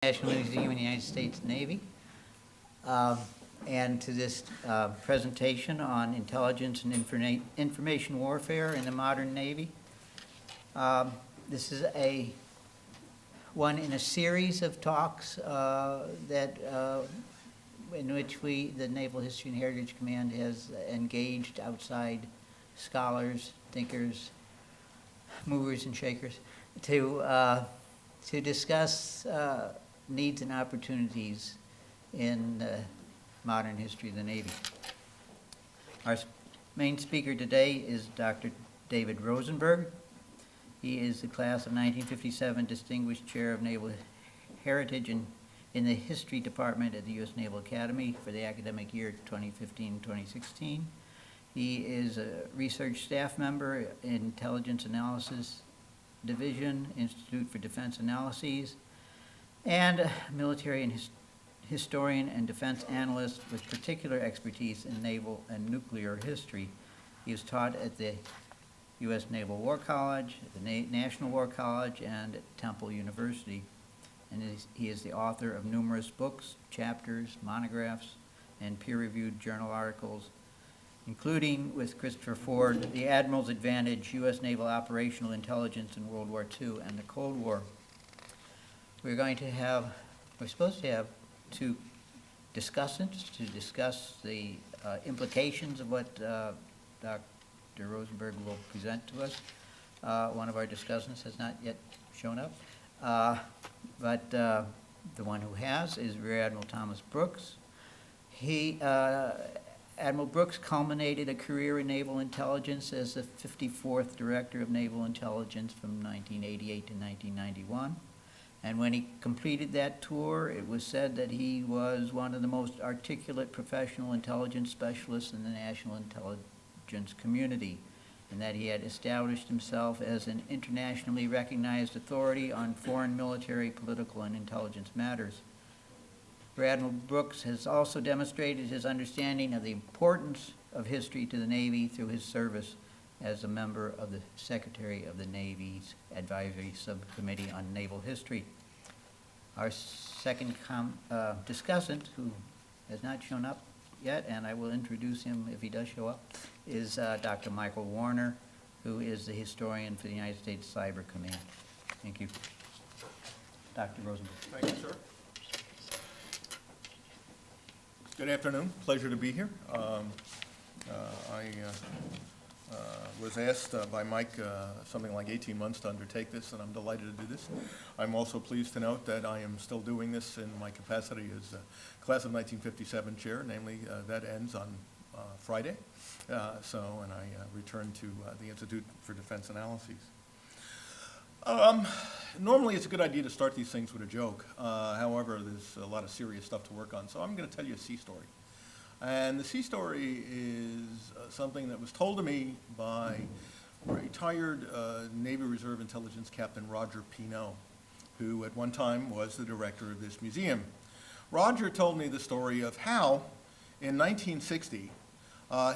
National Museum in the United States Navy, and to this presentation on intelligence and information warfare in the modern Navy. This is one in a series of talks in which the Naval History and Heritage Command has engaged outside scholars, thinkers, movers and shakers to discuss needs and opportunities in modern history of the Navy. Our main speaker today is Dr. David Rosenberg. He is the class of 1957 Distinguished Chair of Naval Heritage in the History Department at the U.S. Naval Academy for the academic year 2015-2016. He is a research staff member in Intelligence Analysis Division, Institute for Defense Analyses, and a military and historian and defense analyst with particular expertise in naval and nuclear history. He is taught at the U.S. Naval War College, at the National War College, and at Temple University. And he is the author of numerous books, chapters, monographs, and peer-reviewed journal articles, including with Christopher Ford, The Admiral's Advantage, U.S. Naval Operational Intelligence in World War II and the Cold War. We're supposed to have two discussants to discuss the implications of what Dr. Rosenberg will present to us. One of our discussants has not yet shown up, but the one who has is Rear Admiral Thomas Brooks. Admiral Brooks culminated a career in naval intelligence as the 54th Director of Naval Intelligence from 1988 to 1991. And when he completed that tour, it was said that he was one of the most articulate professional intelligence specialists in the national intelligence community, and that he had established himself as an internationally recognized authority on foreign military, political, and intelligence matters. Admiral Brooks has also demonstrated his understanding of the importance of history to the Navy through his service as a member of the Secretary of the Navy's Advisory Subcommittee on Naval History. Our second discussant, who has not shown up yet, and I will introduce him if he does show up, is Dr. Michael Warner, who is the historian for the United States Cyber Command. Thank you. Dr. Rosenberg. Thank you, sir. Good afternoon. Pleasure to be here. I was asked by Mike something like 18 months to undertake this, and I'm delighted to do this. I'm also pleased to note that I am still doing this in my capacity as Class of 1957 Chair, namely that ends on Friday. And I return to the Institute for Defense Analyses. Normally it's a good idea to start these things with a joke. However, there's a lot of serious stuff to work on, so I'm going to tell you a sea story. And the sea story is something that was told to me by retired Navy Reserve Intelligence Captain Roger Pineau, who at one time was the director of this museum. Roger told me the story of how, in 1960,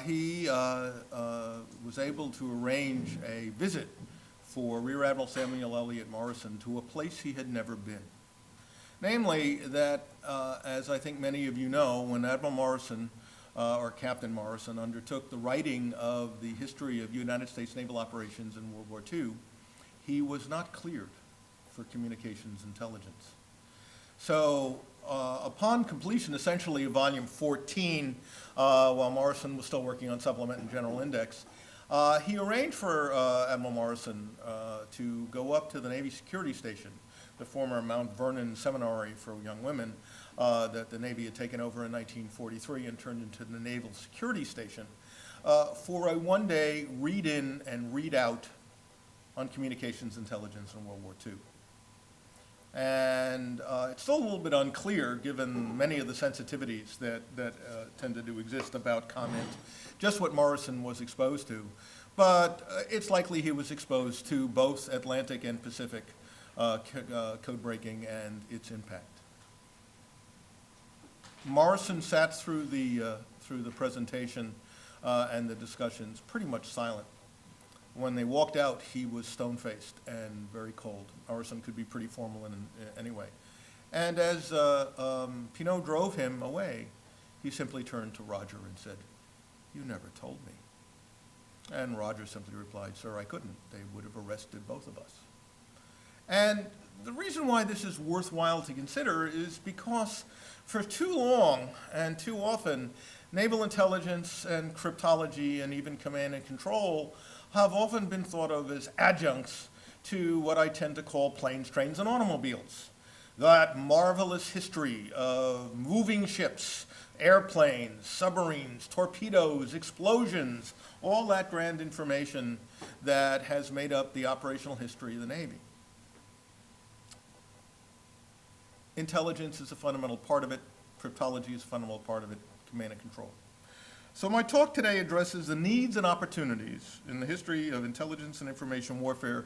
he was able to arrange a visit for Rear Admiral Samuel Eliot Morrison to a place he had never been. Namely, that, as I think many of you know, when Admiral Morrison, or Captain Morrison, undertook the writing of the history of United States naval operations in World War II, he was not cleared for communications intelligence. So, upon completion, essentially, of Volume 14, while Morrison was still working on Supplement and General Index, he arranged for Admiral Morrison to go up to the Navy Security Station, the former Mount Vernon Seminary for young women that the Navy had taken over in 1943 and turned into the Naval Security Station, for a one-day read-in and read-out on communications intelligence in World War II. And it's still a little bit unclear, given many of the sensitivities that tended to exist about comment, just what Morrison was exposed to. But it's likely he was exposed to both Atlantic and Pacific code breaking and its impact. Morrison sat through the presentation and the discussions pretty much silent. When they walked out, he was stone-faced and very cold. Morrison could be pretty formal anyway. And as Pinot drove him away, he simply turned to Roger and said, "You never told me." And Roger simply replied, "Sir, I couldn't. They would have arrested both of us." And the reason why this is worthwhile to consider is because for too long and too often, naval intelligence and cryptology and even command and control have often been thought of as adjuncts to what I tend to call planes, trains, and automobiles. That marvelous history of moving ships, airplanes, submarines, torpedoes, explosions, all that grand information that has made up the operational history of the Navy. Intelligence is a fundamental part of it. Cryptology is a fundamental part of it. Command and control. So my talk today addresses the needs and opportunities in the history of intelligence and information warfare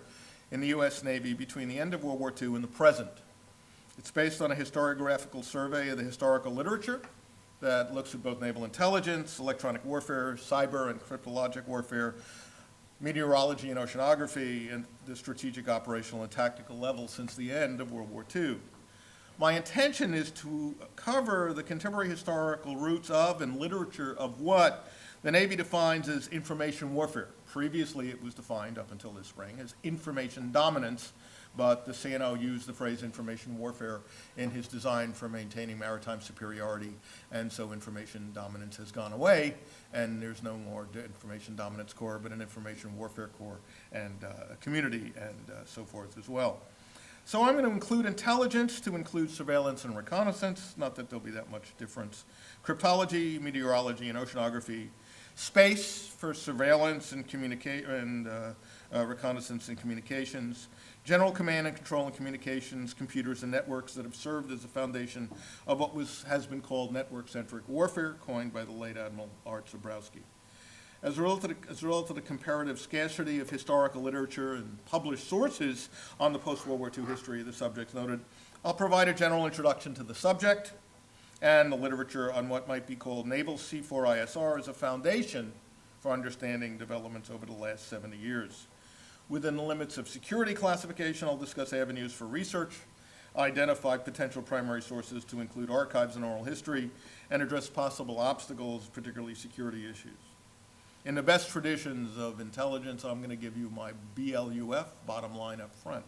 in the U.S. Navy between the end of World War II and the present. It's based on a historiographical survey of the historical literature that looks at both naval intelligence, electronic warfare, cyber and cryptologic warfare, meteorology and oceanography, and the strategic, operational, and tactical level since the end of World War II. My intention is to cover the contemporary historical roots of and literature of what the Navy defines as information warfare. Previously, it was defined up until this spring as information dominance, but the CNO used the phrase information warfare in his design for maintaining maritime superiority, and so information dominance has gone away, and there's no more information dominance corps, but an information warfare corps and a community and so forth as well. So I'm going to include intelligence to include surveillance and reconnaissance, not that there'll be that much difference, cryptology, meteorology, and oceanography, space for surveillance and reconnaissance and communications, general command and control and communications, computers and networks that have served as the foundation of what has been called network-centric warfare, coined by the late Admiral Art Zebrowski. As a result of the comparative scarcity of historical literature and published sources on the post-World War II history of the subjects noted, I'll provide a general introduction to the subject and the literature on what might be called Naval C4ISR as a foundation for understanding developments over the last 70 years. Within the limits of security classification, I'll discuss avenues for research, identify potential primary sources to include archives and oral history, and address possible obstacles, particularly security issues. In the best traditions of intelligence, I'm going to give you my BLUF, bottom line up front.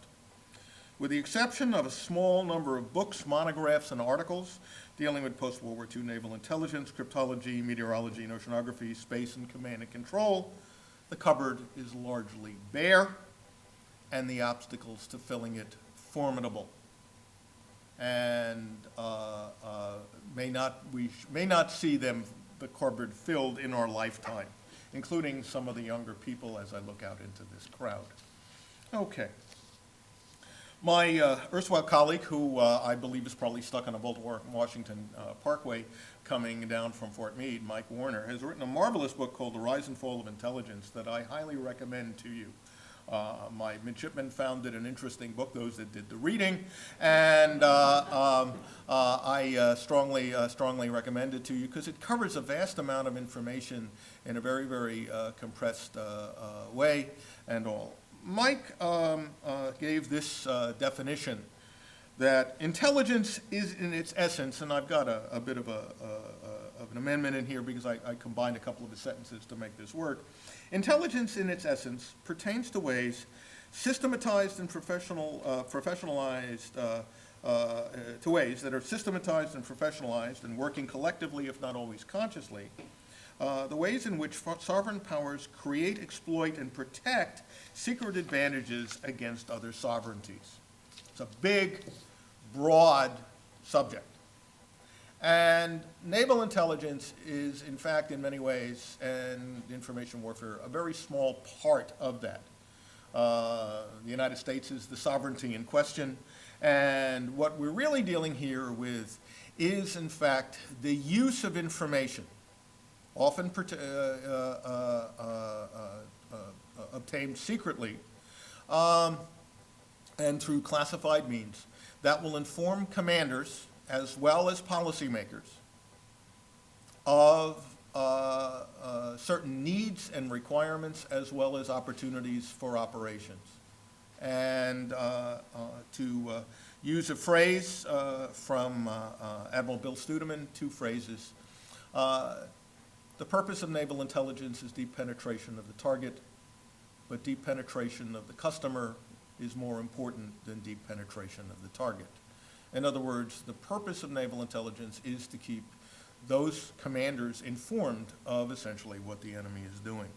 With the exception of a small number of books, monographs, and articles dealing with post-World War II naval intelligence, cryptology, meteorology, and oceanography, space, and command and control, the cupboard is largely bare, and the obstacles to filling it formidable. And we may not see the cupboard filled in our lifetime, including some of the younger people as I look out into this crowd. Okay. My erstwhile colleague, who I believe is probably stuck on a Baltimore Washington Parkway coming down from Fort Meade, Mike Warner, has written a marvelous book called The Rise and Fall of Intelligence that I highly recommend to you. My midshipmen found it an interesting book, those that did the reading, and I strongly recommend it to you because it covers a vast amount of information in a very, very compressed way and all. Mike gave this definition that intelligence is in its essence, and I've got a bit of an amendment in here because I combined a couple of the sentences to make this work. Intelligence in its essence pertains to ways systematized and professionalized, to ways that are systematized and professionalized and working collectively, if not always consciously, the ways in which sovereign powers create, exploit, and protect secret advantages against other sovereignties. It's a big, broad subject. And naval intelligence is, in fact, in many ways, and information warfare, a very small part of that. The United States is the sovereignty in question, and what we're really dealing here with is, in fact, the use of information, often obtained secretly, and through classified means, that will inform commanders as well as policymakers of certain needs and requirements as well as opportunities for operations. And to use a phrase from Admiral Bill Studeman, two phrases. The purpose of naval intelligence is deep penetration of the target, but deep penetration of the customer is more important than deep penetration of the target. In other words, the purpose of naval intelligence is to keep those commanders informed of essentially what the enemy is doing.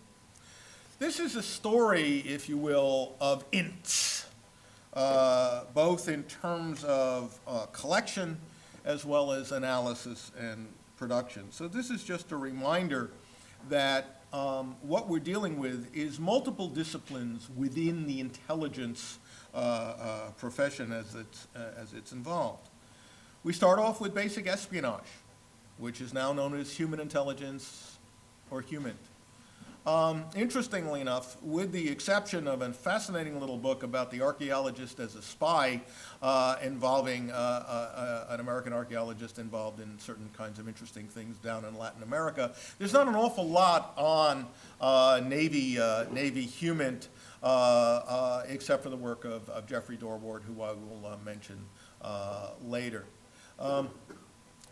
This is a story, if you will, of ints, both in terms of collection as well as analysis and production. So this is just a reminder that what we're dealing with is multiple disciplines within the intelligence profession as it's involved. We start off with basic espionage, which is now known as human intelligence or HUMINT. Interestingly enough, with the exception of a fascinating little book about the archaeologist as a spy involving an American archaeologist involved in certain kinds of interesting things down in Latin America, there's not an awful lot on Navy HUMINT except for the work of Jeffrey Dorward, who I will mention later.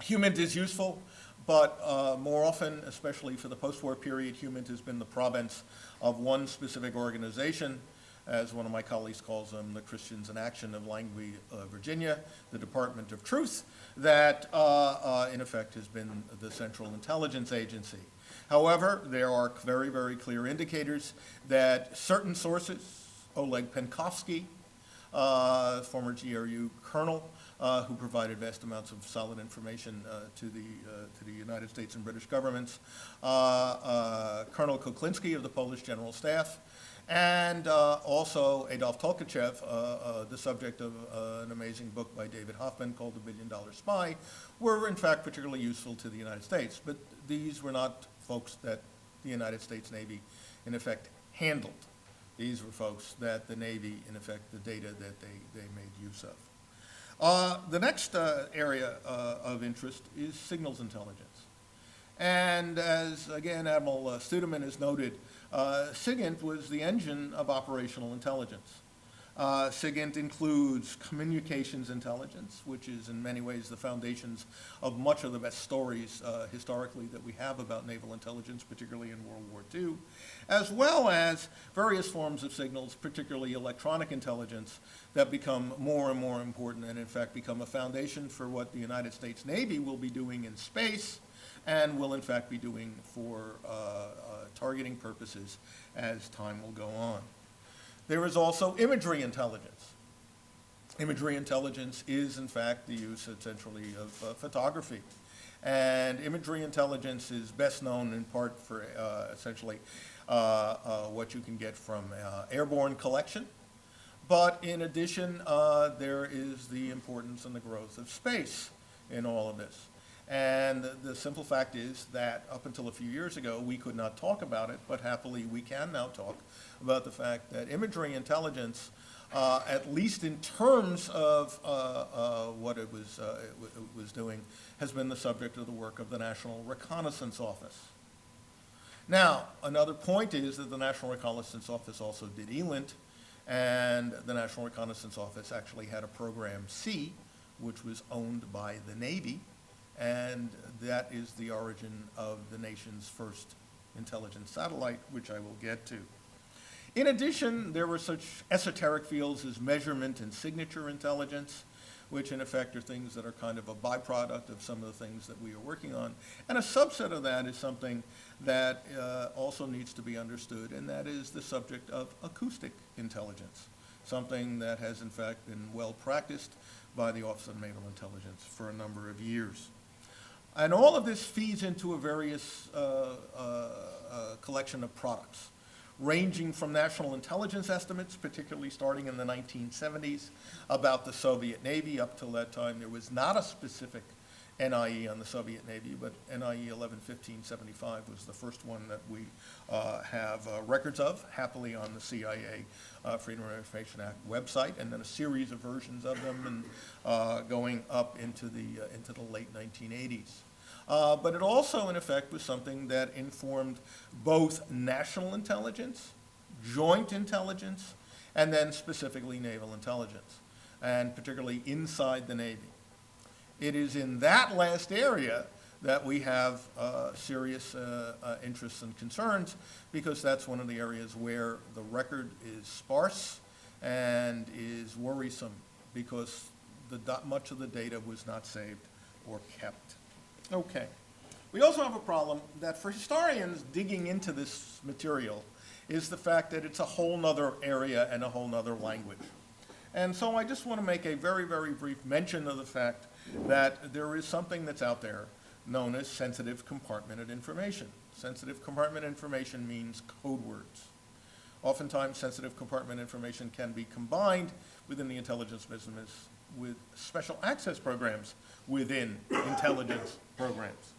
HUMINT is useful, but more often, especially for the post-war period, HUMINT has been the province of one specific organization, as one of my colleagues calls them, the Christians in Action of Langley, Virginia, the Department of Truth, that in effect has been the Central Intelligence Agency. However, there are very, very clear indicators that certain sources, Oleg Penkovsky, former GRU colonel, who provided vast amounts of solid information to the United States and British governments, Colonel Kuklinski of the Polish General Staff, and also Adolf Tolkachev, the subject of an amazing book by David Hoffman called The $1 Billion Spy, were in fact particularly useful to the United States. But these were not folks that the United States Navy, in effect, handled. These were folks that the Navy, in effect, the data that they made use of. The next area of interest is signals intelligence. And as, again, Admiral Studeman has noted, SIGINT was the engine of operational intelligence. SIGINT includes communications intelligence, which is in many ways the foundations of much of the best stories historically that we have about naval intelligence, particularly in World War II, as well as various forms of signals, particularly electronic intelligence, that become more and more important and in fact become a foundation for what the United States Navy will be doing in space and will in fact be doing for targeting purposes as time will go on. There is also imagery intelligence. Imagery intelligence is, in fact, the use essentially of photography. And imagery intelligence is best known in part for essentially what you can get from airborne collection. But in addition, there is the importance and the growth of space in all of this. And the simple fact is that up until a few years ago, we could not talk about it, but happily we can now talk about the fact that imagery intelligence, at least in terms of what it was doing, has been the subject of the work of the National Reconnaissance Office. Now, another point is that the National Reconnaissance Office also did ELINT, and the National Reconnaissance Office actually had a Program C, which was owned by the Navy, and that is the origin of the nation's first intelligence satellite, which I will get to. In addition, there were such esoteric fields as measurement and signature intelligence, which in effect are things that are kind of a byproduct of some of the things that we are working on. And a subset of that is something that also needs to be understood, and that is the subject of acoustic intelligence, something that has in fact been well practiced by the Office of Naval Intelligence for a number of years. And all of this feeds into a various collection of products, ranging from national intelligence estimates, particularly starting in the 1970s, about the Soviet Navy. Up till that time, there was not a specific NIE on the Soviet Navy, but NIE 11-1575 was the first one that we have records of, happily on the CIA Freedom of Information Act website, and then a series of versions of them, and going up into the late 1980s. But it also, in effect, was something that informed both national intelligence, joint intelligence, and then specifically naval intelligence, and particularly inside the Navy. It is in that last area that we have serious interests and concerns, because that's one of the areas where the record is sparse and is worrisome, because much of the data was not saved or kept. Okay. We also have a problem that for historians digging into this material is the fact that it's a whole nother area and a whole nother language. And so I just want to make a very, very brief mention of the fact that there is something that's out there known as sensitive compartmented information. Sensitive compartment information means code words. Oftentimes, sensitive compartment information can be combined within the intelligence business with special access programs within intelligence programs.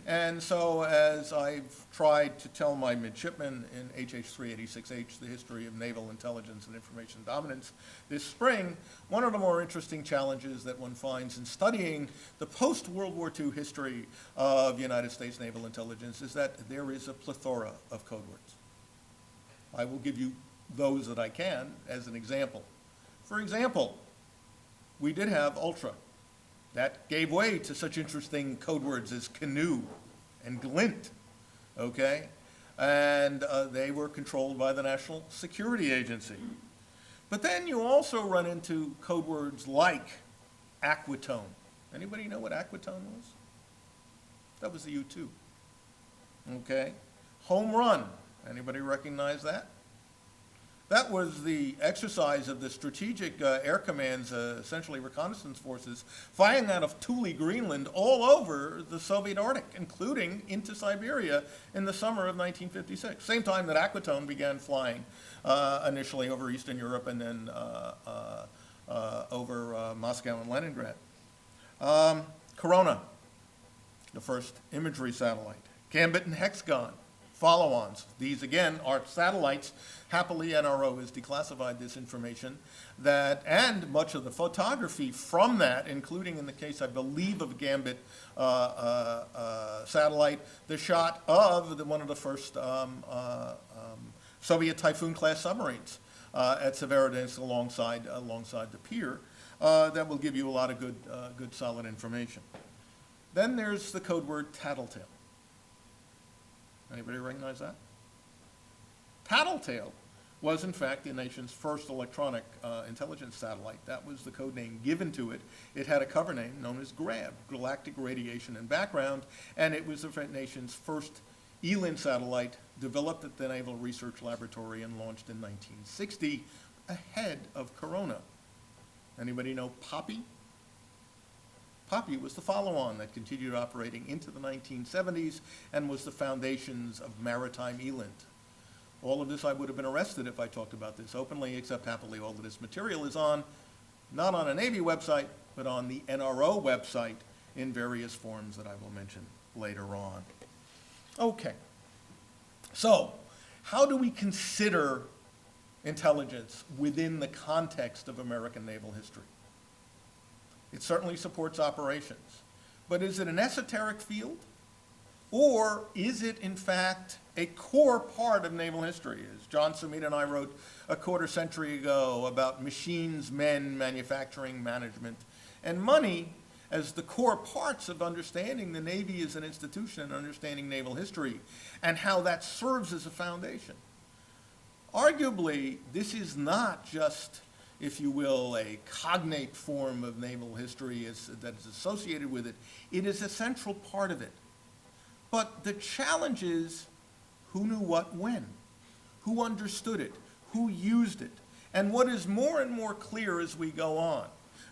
And so as I've tried to tell my midshipmen in HH 386H, the history of naval intelligence and information dominance this spring, one of the more interesting challenges that one finds in studying the post-World War II history of United States naval intelligence is that there is a plethora of code words. I will give you those that I can as an example. For example, we did have Ultra. That gave way to such interesting code words as canoe and glint, okay? And they were controlled by the National Security Agency. But then you also run into code words like aquatone. Anybody know what aquatone was? That was the U-2, okay? Home run, anybody recognize that? That was the exercise of the Strategic Air Command's, essentially reconnaissance forces, flying out of Thule, Greenland, all over the Soviet Arctic, including into Siberia in the summer of 1956. Same time that aquatone began flying initially over Eastern Europe and then over Moscow and Leningrad. Corona, the first imagery satellite. Gambit and Hexagon, follow-ons. These, again, are satellites. Happily, NRO has declassified this information, and much of the photography from that, including in the case, I believe, of Gambit satellite, the shot of one of the first Soviet Typhoon-class submarines at Severodvinsk alongside the pier. That will give you a lot of good solid information. Then there's the code word tattletale. Anybody recognize that? Tattletale was, in fact, the nation's first electronic intelligence satellite. That was the code name given to it. It had a cover name known as GRAB, Galactic Radiation and Background, and it was the nation's first ELIN satellite, developed at the Naval Research Laboratory and launched in 1960, ahead of Corona. Anybody know Poppy? Poppy was the follow-on that continued operating into the 1970s and was the foundations of maritime ELINT. All of this, I would have been arrested if I talked about this openly, except happily all of this material is not on a Navy website, but on the NRO website in various forms that I will mention later on. Okay, so how do we consider intelligence within the context of American naval history? It certainly supports operations, but is it an esoteric field? Or is it, in fact, a core part of naval history? As John Sumita and I wrote a quarter century ago about machines, men, manufacturing, management, and money as the core parts of understanding the Navy as an institution and understanding naval history, and how that serves as a foundation. Arguably, this is not just, if you will, a cognate form of naval history that is associated with it. It is a central part of it. But the challenge is, who knew what when? Who understood it? Who used it? And what is more and more clear as we go on,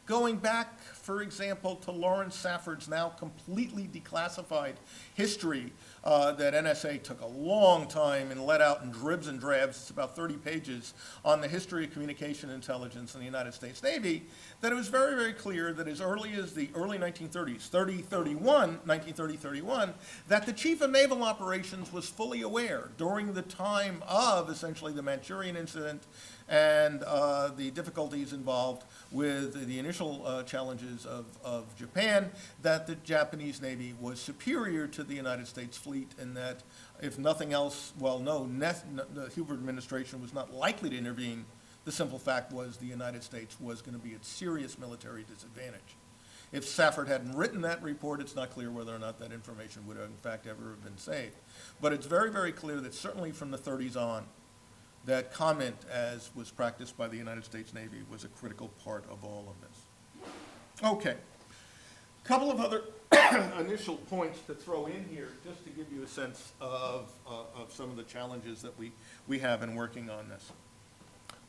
going back, for example, to Lawrence Safford's now completely declassified history that NSA took a long time and let out in dribs and drabs, it's about 30 pages, on the history of communication intelligence in the United States Navy, that it was very, very clear that as early as the early 1930s, 1930-31, that the Chief of Naval Operations was fully aware during the time of essentially the Manchurian incident and the difficulties involved with the initial challenges of Japan, that the Japanese Navy was superior to the United States fleet, and that, if nothing else, the Hoover administration was not likely to intervene The simple fact was the United States was going to be at serious military disadvantage. If Safford hadn't written that report, it's not clear whether or not that information would have in fact ever have been saved. But it's very, very clear that certainly from the 30s on, that comment, as was practiced by the United States Navy, was a critical part of all of this. Okay. A couple of other initial points to throw in here, just to give you a sense of some of the challenges that we have in working on this.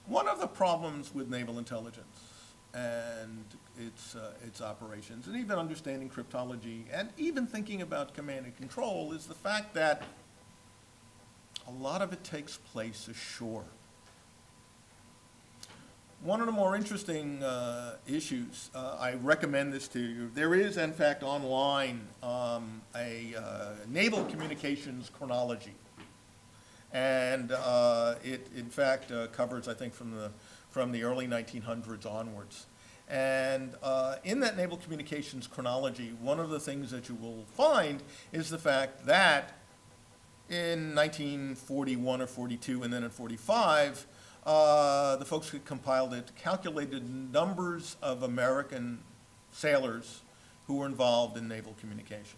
One of the problems with naval intelligence and its operations, and even understanding cryptology, and even thinking about command and control, is the fact that a lot of it takes place ashore. One of the more interesting issues, I recommend this to you. There is, in fact, online a naval communications chronology. And it, in fact, covers, I think, from the early 1900s onwards. And in that naval communications chronology, one of the things that you will find is the fact that in 1941 or 42, and then in 45, the folks who compiled it calculated numbers of American sailors who were involved in naval communications.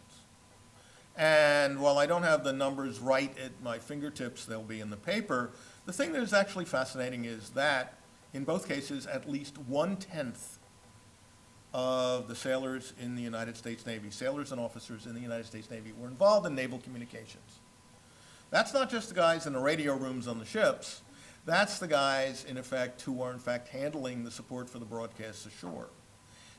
And while I don't have the numbers right at my fingertips, they'll be in the paper, the thing that is actually fascinating is that, in both cases, at least 1/10 of the sailors in the United States Navy, sailors and officers in the United States Navy, were involved in naval communications. That's not just the guys in the radio rooms on the ships. That's the guys, in effect, who are, in fact, handling the support for the broadcasts ashore.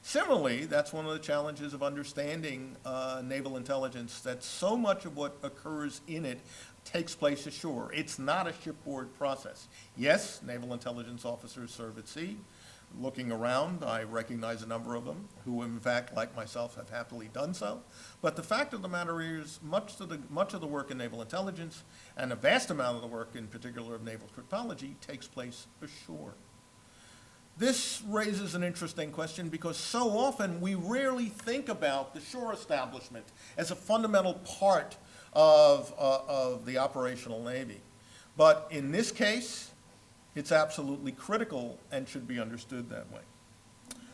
Similarly, that's one of the challenges of understanding naval intelligence, that so much of what occurs in it takes place ashore. It's not a shipboard process. Yes, naval intelligence officers serve at sea. Looking around, I recognize a number of them who, in fact, like myself, have happily done so. But the fact of the matter is, much of the work in naval intelligence, and a vast amount of the work, in particular of naval cryptology, takes place ashore. This raises an interesting question because so often we rarely think about the shore establishment as a fundamental part of the operational Navy. But in this case, it's absolutely critical and should be understood that way.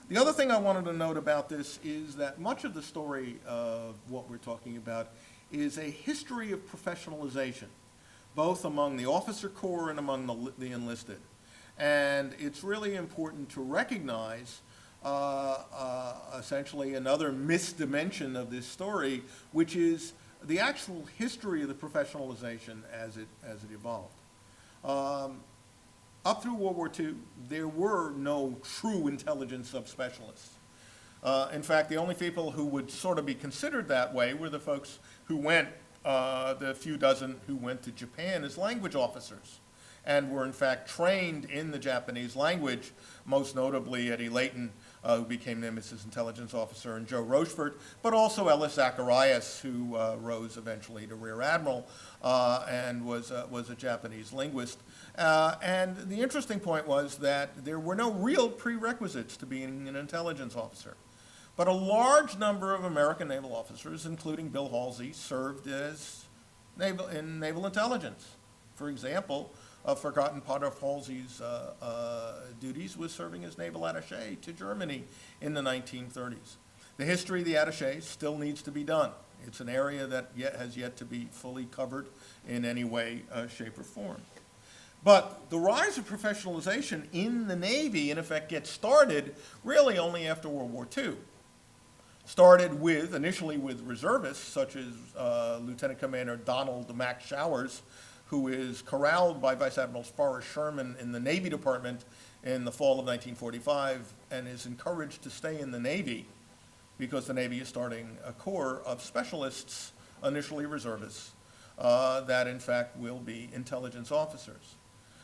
The other thing I wanted to note about this is that much of the story of what we're talking about is a history of professionalization, both among the officer corps and among the enlisted. And it's really important to recognize essentially another missed dimension of this story, which is the actual history of the professionalization as it evolved. Up through World War II, there were no true intelligence subspecialists. In fact, the only people who would sort of be considered that way were the folks who went, the few dozen who went to Japan as language officers and were in fact trained in the Japanese language, most notably Eddie Layton, who became Nemesis intelligence officer, and Joe Rochefort, but also Ellis Zacharias, who rose eventually to Rear Admiral and was a Japanese linguist. And the interesting point was that there were no real prerequisites to being an intelligence officer. But a large number of American naval officers, including Bill Halsey, served as in naval intelligence. For example, a forgotten part of Halsey's duties was serving as naval attaché to Germany in the 1930s. The history of the attaché still needs to be done. It's an area that has yet to be fully covered in any way, shape, or form. But the rise of professionalization in the Navy, in effect, gets started really only after World War II. Started initially with reservists, such as Lieutenant Commander Donald Mack Showers, who is corralled by Vice Admiral Forrest Sherman in the Navy Department in the fall of 1945 and is encouraged to stay in the Navy because the Navy is starting a corps of specialists, initially reservists, that in fact will be intelligence officers.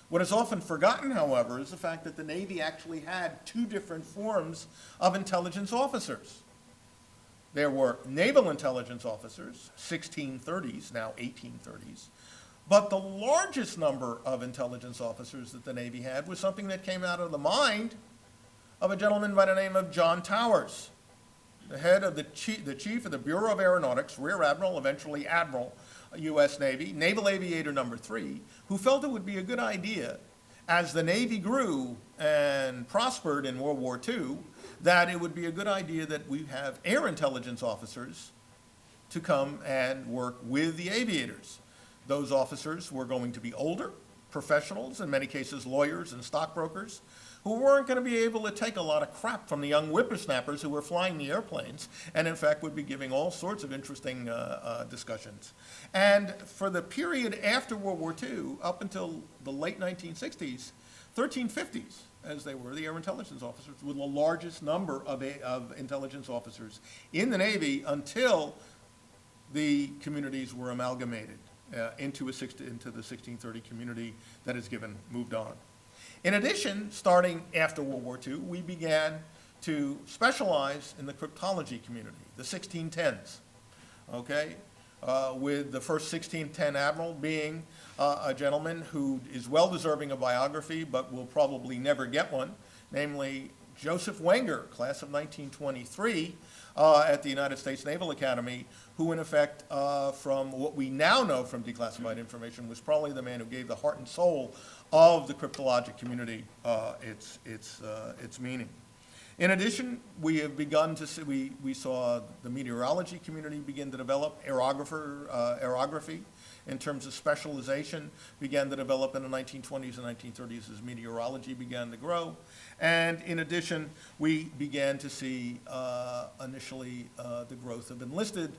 What is often forgotten, however, is the fact that the Navy actually had two different forms of intelligence officers. There were naval intelligence officers, 1630s, now 1830s, but the largest number of intelligence officers that the Navy had was something that came out of the mind of a gentleman by the name of John Towers, the head of the chief of the Bureau of Aeronautics, Rear Admiral, eventually Admiral, U.S. Navy, Naval Aviator number 3, who felt it would be a good idea as the Navy grew and prospered in World War II, that it would be a good idea that we have air intelligence officers to come and work with the aviators. Those officers were going to be older, professionals, in many cases lawyers and stockbrokers, who weren't going to be able to take a lot of crap from the young whippersnappers who were flying the airplanes, and in fact would be giving all sorts of interesting discussions. And for the period after World War II, up until the late 1960s, 1350s, as they were, the air intelligence officers were the largest number of intelligence officers in the Navy until the communities were amalgamated into the 1630 community that has moved on. In addition, starting after World War II, we began to specialize in the cryptology community, the 1610s, okay? With the first 1610 admiral being a gentleman who is well deserving of biography, but will probably never get one, namely Joseph Wenger, class of 1923, at the United States Naval Academy, who in effect, from what we now know from declassified information, was probably the man who gave the heart and soul of the cryptologic community its meaning. In addition, we have begun to see, we saw the meteorology community begin to develop, aerography in terms of specialization began to develop in the 1920s and 1930s as meteorology began to grow. And in addition, we began to see initially the growth of enlisted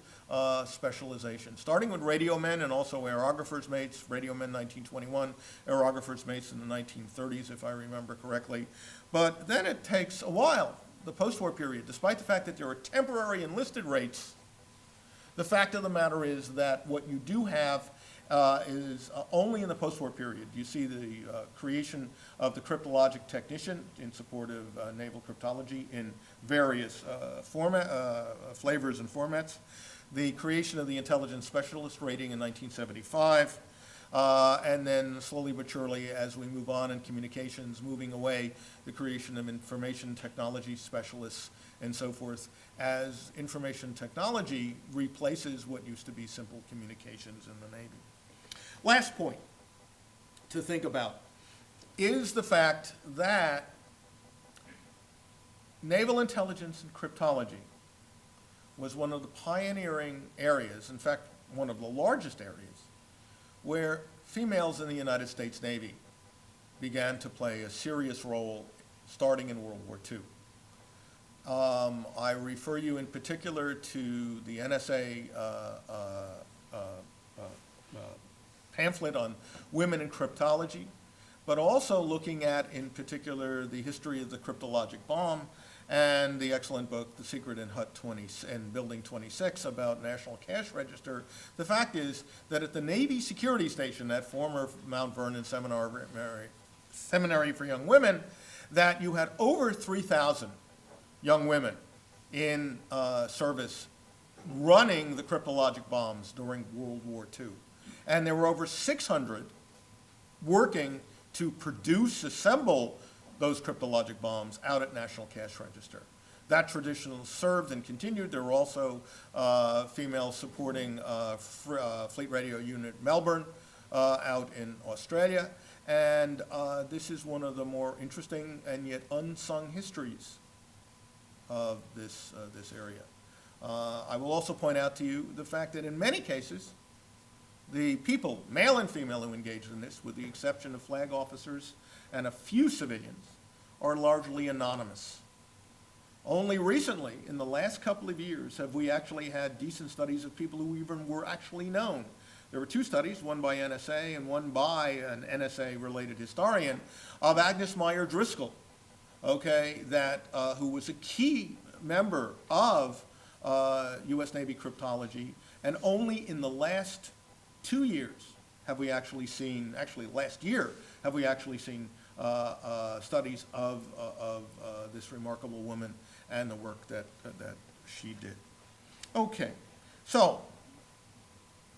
specialization, starting with radio men and also aerographers' mates, radio men 1921, aerographers' mates in the 1930s, if I remember correctly. But then it takes a while, the post-war period, despite the fact that there are temporary enlisted rates. The fact of the matter is that what you do have is only in the post-war period. You see the creation of the cryptologic technician in support of naval cryptology in various flavors and formats. The creation of the intelligence specialist rating in 1975. And then slowly but surely, as we move on in communications, moving away, the creation of information technology specialists and so forth, as information technology replaces what used to be simple communications in the Navy. Last point to think about is the fact that naval intelligence and cryptology was one of the pioneering areas, in fact, one of the largest areas, where females in the United States Navy began to play a serious role starting in World War II. I refer you in particular to the NSA pamphlet on women in cryptology, but also looking at, in particular, the history of the cryptologic bomb and the excellent book, The Secret in Building 26, about National Cash Register. The fact is that at the Navy Security Station, that former Mount Vernon Seminary for Young Women, that you had over 3,000 young women in service running the cryptologic bombs during World War II. And there were over 600 working to assemble those cryptologic bombs out at National Cash Register. That tradition served and continued. There were also females supporting Fleet Radio Unit Melbourne out in Australia. And this is one of the more interesting and yet unsung histories of this area. I will also point out to you the fact that in many cases, the people, male and female, who engaged in this, with the exception of flag officers and a few civilians, are largely anonymous. Only recently, in the last couple of years, have we actually had decent studies of people who even were actually known. There were two studies, one by NSA and one by an NSA-related historian, of Agnes Meyer Driscoll, okay, who was a key member of U.S. Navy cryptology, and only in the last 2 years have we actually seen, last year, have we actually seen studies of this remarkable woman and the work that she did. Okay, so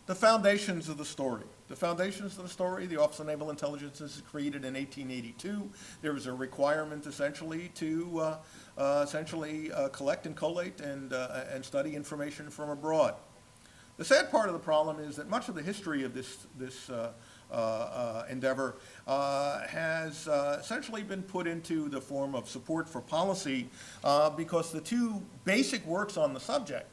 the foundations of the story. The foundations of the story, the Office of Naval Intelligence is created in 1882. There was a requirement essentially to collect and collate and study information from abroad. The sad part of the problem is that much of the history of this endeavor, has essentially been put into the form of support for policy because the two basic works on the subject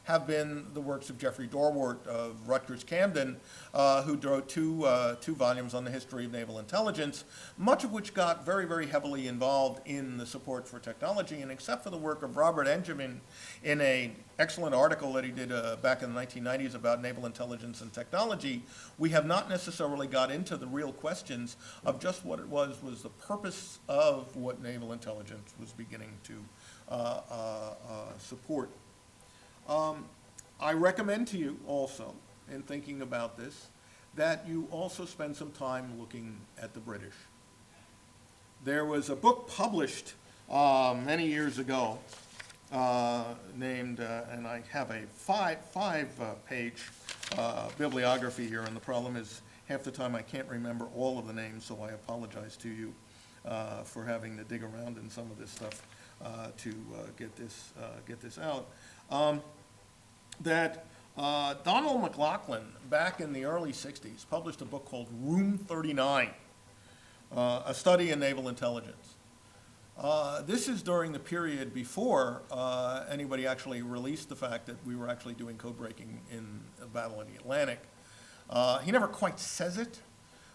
have been the works of Jeffrey Dorwart of Rutgers Camden, who wrote two volumes on the history of naval intelligence, much of which got very, very heavily involved in the support for technology. And except for the work of Robert Engemin in an excellent article that he did back in the 1990s about naval intelligence and technology, we have not necessarily got into the real questions of just what it was the purpose of what naval intelligence was beginning to support. I recommend to you also, in thinking about this, that you also spend some time looking at the British. There was a book published many years ago named, and I have a five-page bibliography here, and the problem is half the time I can't remember all of the names, so I apologize to you for having to dig around in some of this stuff to get this out. That Donald McLaughlin, back in the early 60s, published a book called Room 39, a study in naval intelligence. This is during the period before anybody actually released the fact that we were actually doing code breaking in a battle in the Atlantic. He never quite says it,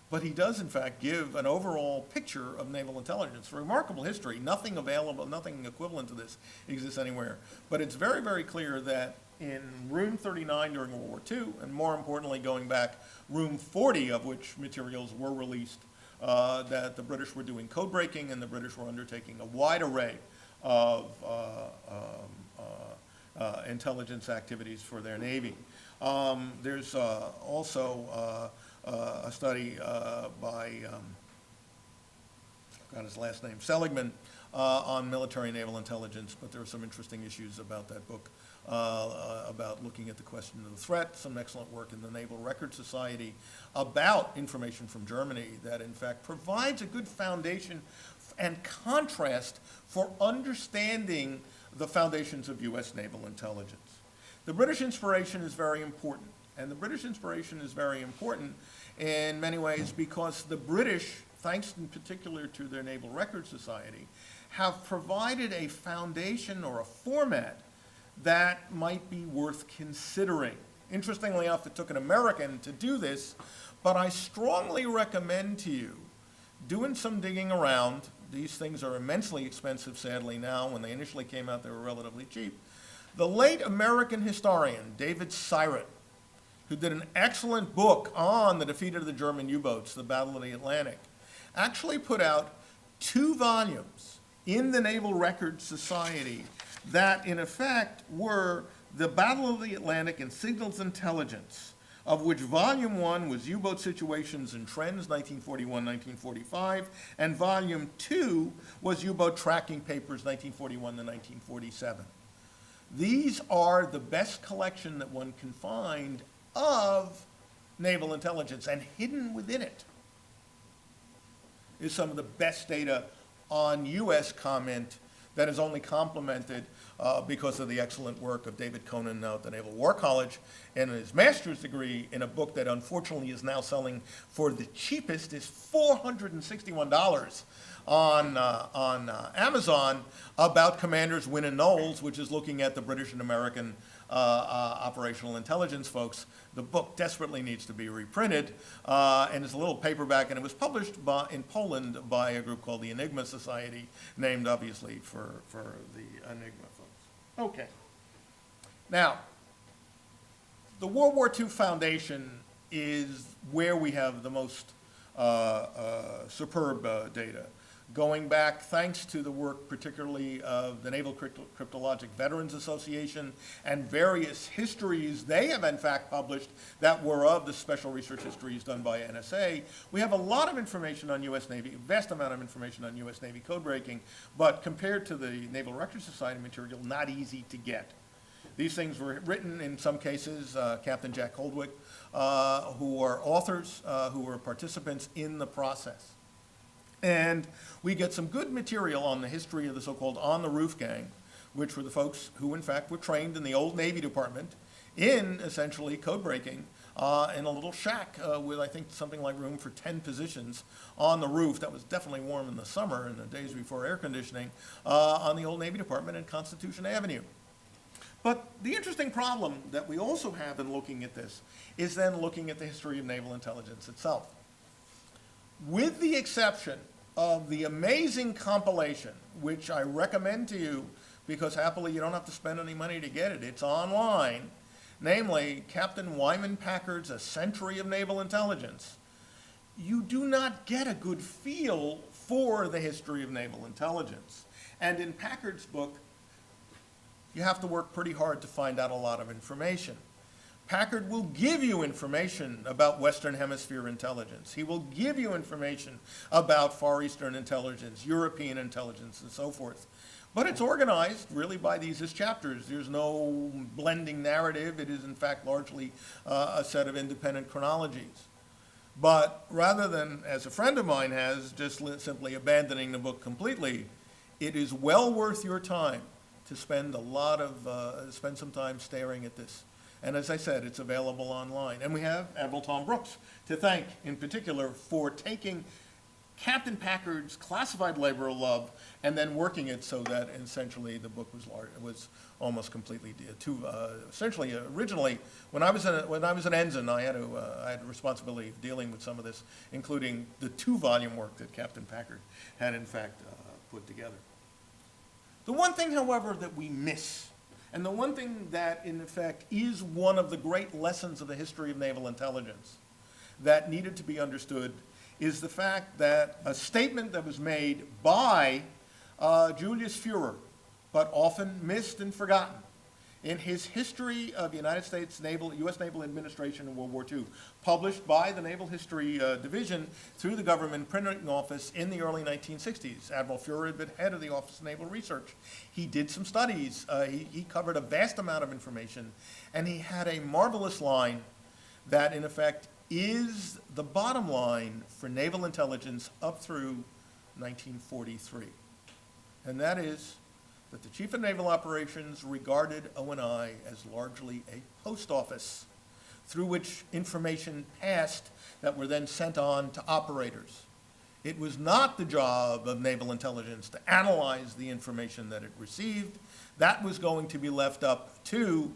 but he does in fact give an overall picture of naval intelligence. Remarkable history, nothing available, nothing equivalent to this exists anywhere. But it's very, very clear that in Room 39 during World War II, and more importantly going back, Room 40, of which materials were released, that the British were doing code breaking and the British were undertaking a wide array of intelligence activities for their Navy. There's also a study by, I forgot his last name, Seligman, on military and naval intelligence, but there are some interesting issues about that book, about looking at the question of the threat, some excellent work in the Naval Record Society about information from Germany that in fact provides a good foundation and contrast for understanding the foundations of U.S. naval intelligence. The British inspiration is very important, and the British inspiration is very important in many ways because the British, thanks in particular to their Naval Record Society, have provided a foundation or a format that might be worth considering. Interestingly enough, it took an American to do this, but I strongly recommend to you doing some digging around. These things are immensely expensive, sadly, now. When they initially came out, they were relatively cheap. The late American historian, David Sirott, who did an excellent book on the defeat of the German U-boats, the Battle of the Atlantic, actually put out 2 volumes in the Naval Record Society that, in effect, were the Battle of the Atlantic and Signals Intelligence, of which Volume 1 was U-boat situations and trends, 1941-1945, and Volume 2 was U-boat tracking papers, 1941 to 1947. These are the best collection that one can find of naval intelligence, and hidden within it is some of the best data on U.S. comment that is only complemented because of the excellent work of David Conan now at the Naval War College and his master's degree in a book that unfortunately is now selling for the cheapest is $461 on Amazon, about Commanders Wynne and Knowles, which is looking at the British and American operational intelligence folks. The book desperately needs to be reprinted, and it's a little paperback, and it was published in Poland by a group called the Enigma Society, named obviously for the Enigma folks. Okay. Now, the World War II Foundation is where we have the most superb data. Going back, thanks to the work particularly of the Naval Cryptologic Veterans Association and various histories they have in fact published that were of the special research histories done by NSA, we have a lot of information on U.S. Navy, a vast amount of information on U.S. Navy code breaking, but compared to the Naval Record Society material, not easy to get. These things were written, in some cases, Captain Jack Holdwick, who are authors, who were participants in the process. And we get some good material on the history of the so-called on-the-roof gang, which were the folks who, in fact, were trained in the old Navy Department in, essentially, code breaking in a little shack with, I think, something like room for 10 positions on the roof. That was definitely warm in the summer, in the days before air conditioning, on the old Navy Department in Constitution Avenue. But the interesting problem that we also have in looking at this is then looking at the history of naval intelligence itself. With the exception of the amazing compilation, which I recommend to you because happily you don't have to spend any money to get it, it's online, namely Captain Wyman Packard's A Century of Naval Intelligence, you do not get a good feel for the history of naval intelligence. And in Packard's book, you have to work pretty hard to find out a lot of information. Packard will give you information about Western Hemisphere intelligence. He will give you information about Far Eastern intelligence, European intelligence, and so forth. But it's organized really by these as chapters. There's no blending narrative. It is, in fact, largely a set of independent chronologies. But rather than, as a friend of mine has, just simply abandoning the book completely, it is well worth your time to spend spend some time staring at this. And as I said, it's available online. And we have Admiral Tom Brooks to thank in particular for taking Captain Packard's classified labor of love and then working it so that essentially the book was almost completely essentially originally when I was an ensign, I had a responsibility of dealing with some of this, including the 2-volume work that Captain Packard had in fact put together. The one thing, however, that we miss, and the one thing that, in effect, is one of the great lessons of the history of naval intelligence that needed to be understood, is the fact that a statement that was made by Julius Führer, but often missed and forgotten, in his History of United States U.S. Naval Administration in World War II, published by the Naval History Division through the government printing office in the early 1960s. Admiral Führer had been head of the Office of Naval Research. He did some studies. He covered a vast amount of information, and he had a marvelous line that, in effect, is the bottom line for naval intelligence up through 1943. And that is that the Chief of Naval Operations regarded O&I as largely a post office through which information passed that were then sent on to operators. It was not the job of naval intelligence to analyze the information that it received. That was going to be left up to,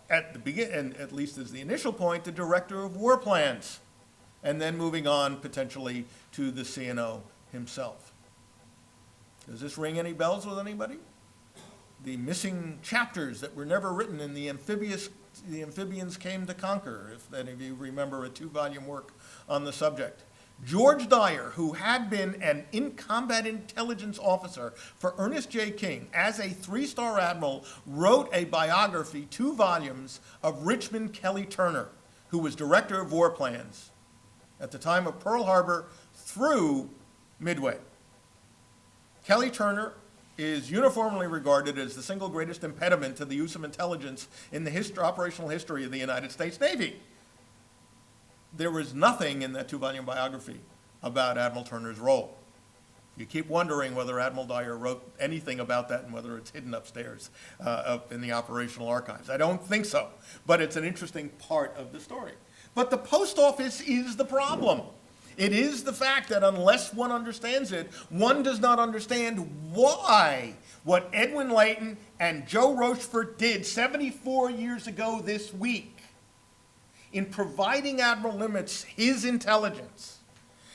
at the beginning, at least as the initial point, the Director of War Plans, and then moving on potentially to the CNO himself. Does this ring any bells with anybody? The missing chapters that were never written in the Amphibians Came to Conquer, if any of you remember a 2-volume work on the subject. George Dyer, who had been an in-combat intelligence officer for Ernest J. King as a 3-star admiral, wrote a biography, 2 volumes, of Richmond Kelly Turner, who was Director of War Plans at the time of Pearl Harbor through Midway. Kelly Turner is uniformly regarded as the single greatest impediment to the use of intelligence in the operational history of the United States Navy. There was nothing in that 2-volume biography about Admiral Turner's role. You keep wondering whether Admiral Dyer wrote anything about that and whether it's hidden upstairs up in the operational archives. I don't think so, but it's an interesting part of the story. But the post office is the problem. It is the fact that unless one understands it, one does not understand why what Edwin Layton and Joe Rochefort did 74 years ago this week in providing Admiral Nimitz his intelligence,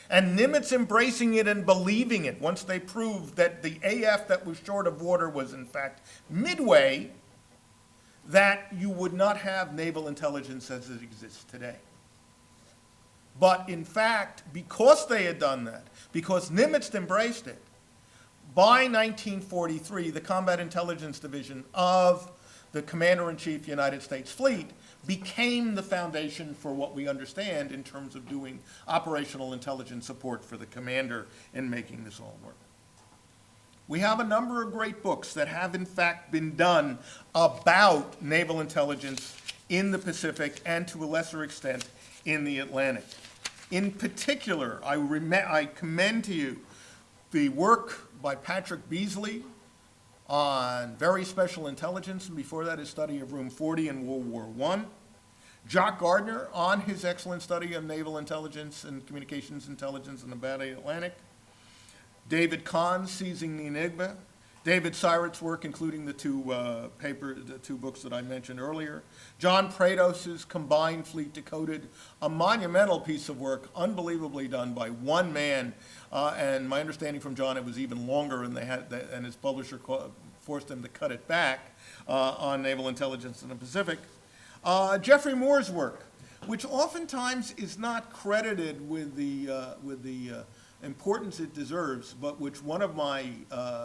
and Nimitz embracing it and believing it once they proved that the AF that was short of water was in fact Midway, that you would not have naval intelligence as it exists today. But in fact, because they had done that, because Nimitz embraced it, by 1943, the Combat Intelligence Division of the Commander-in-Chief United States Fleet became the foundation for what we understand in terms of doing operational intelligence support for the commander in making this all work. We have a number of great books that have in fact been done about naval intelligence in the Pacific and to a lesser extent in the Atlantic. In particular, I commend to you the work by Patrick Beasley on very special intelligence, and before that his study of Room 40 in World War I. Jock Gardner on his excellent study of naval intelligence and communications intelligence in the Battle of the Atlantic. David Kahn, Seizing the Enigma. David Syrett's work, including the two books that I mentioned earlier. John Prados's Combined Fleet Decoded, a monumental piece of work, unbelievably done by one man. And my understanding from John, it was even longer, and and his publisher forced him to cut it back on naval intelligence in the Pacific. Jeffrey Moore's work, which oftentimes is not credited with the importance it deserves, but which one of my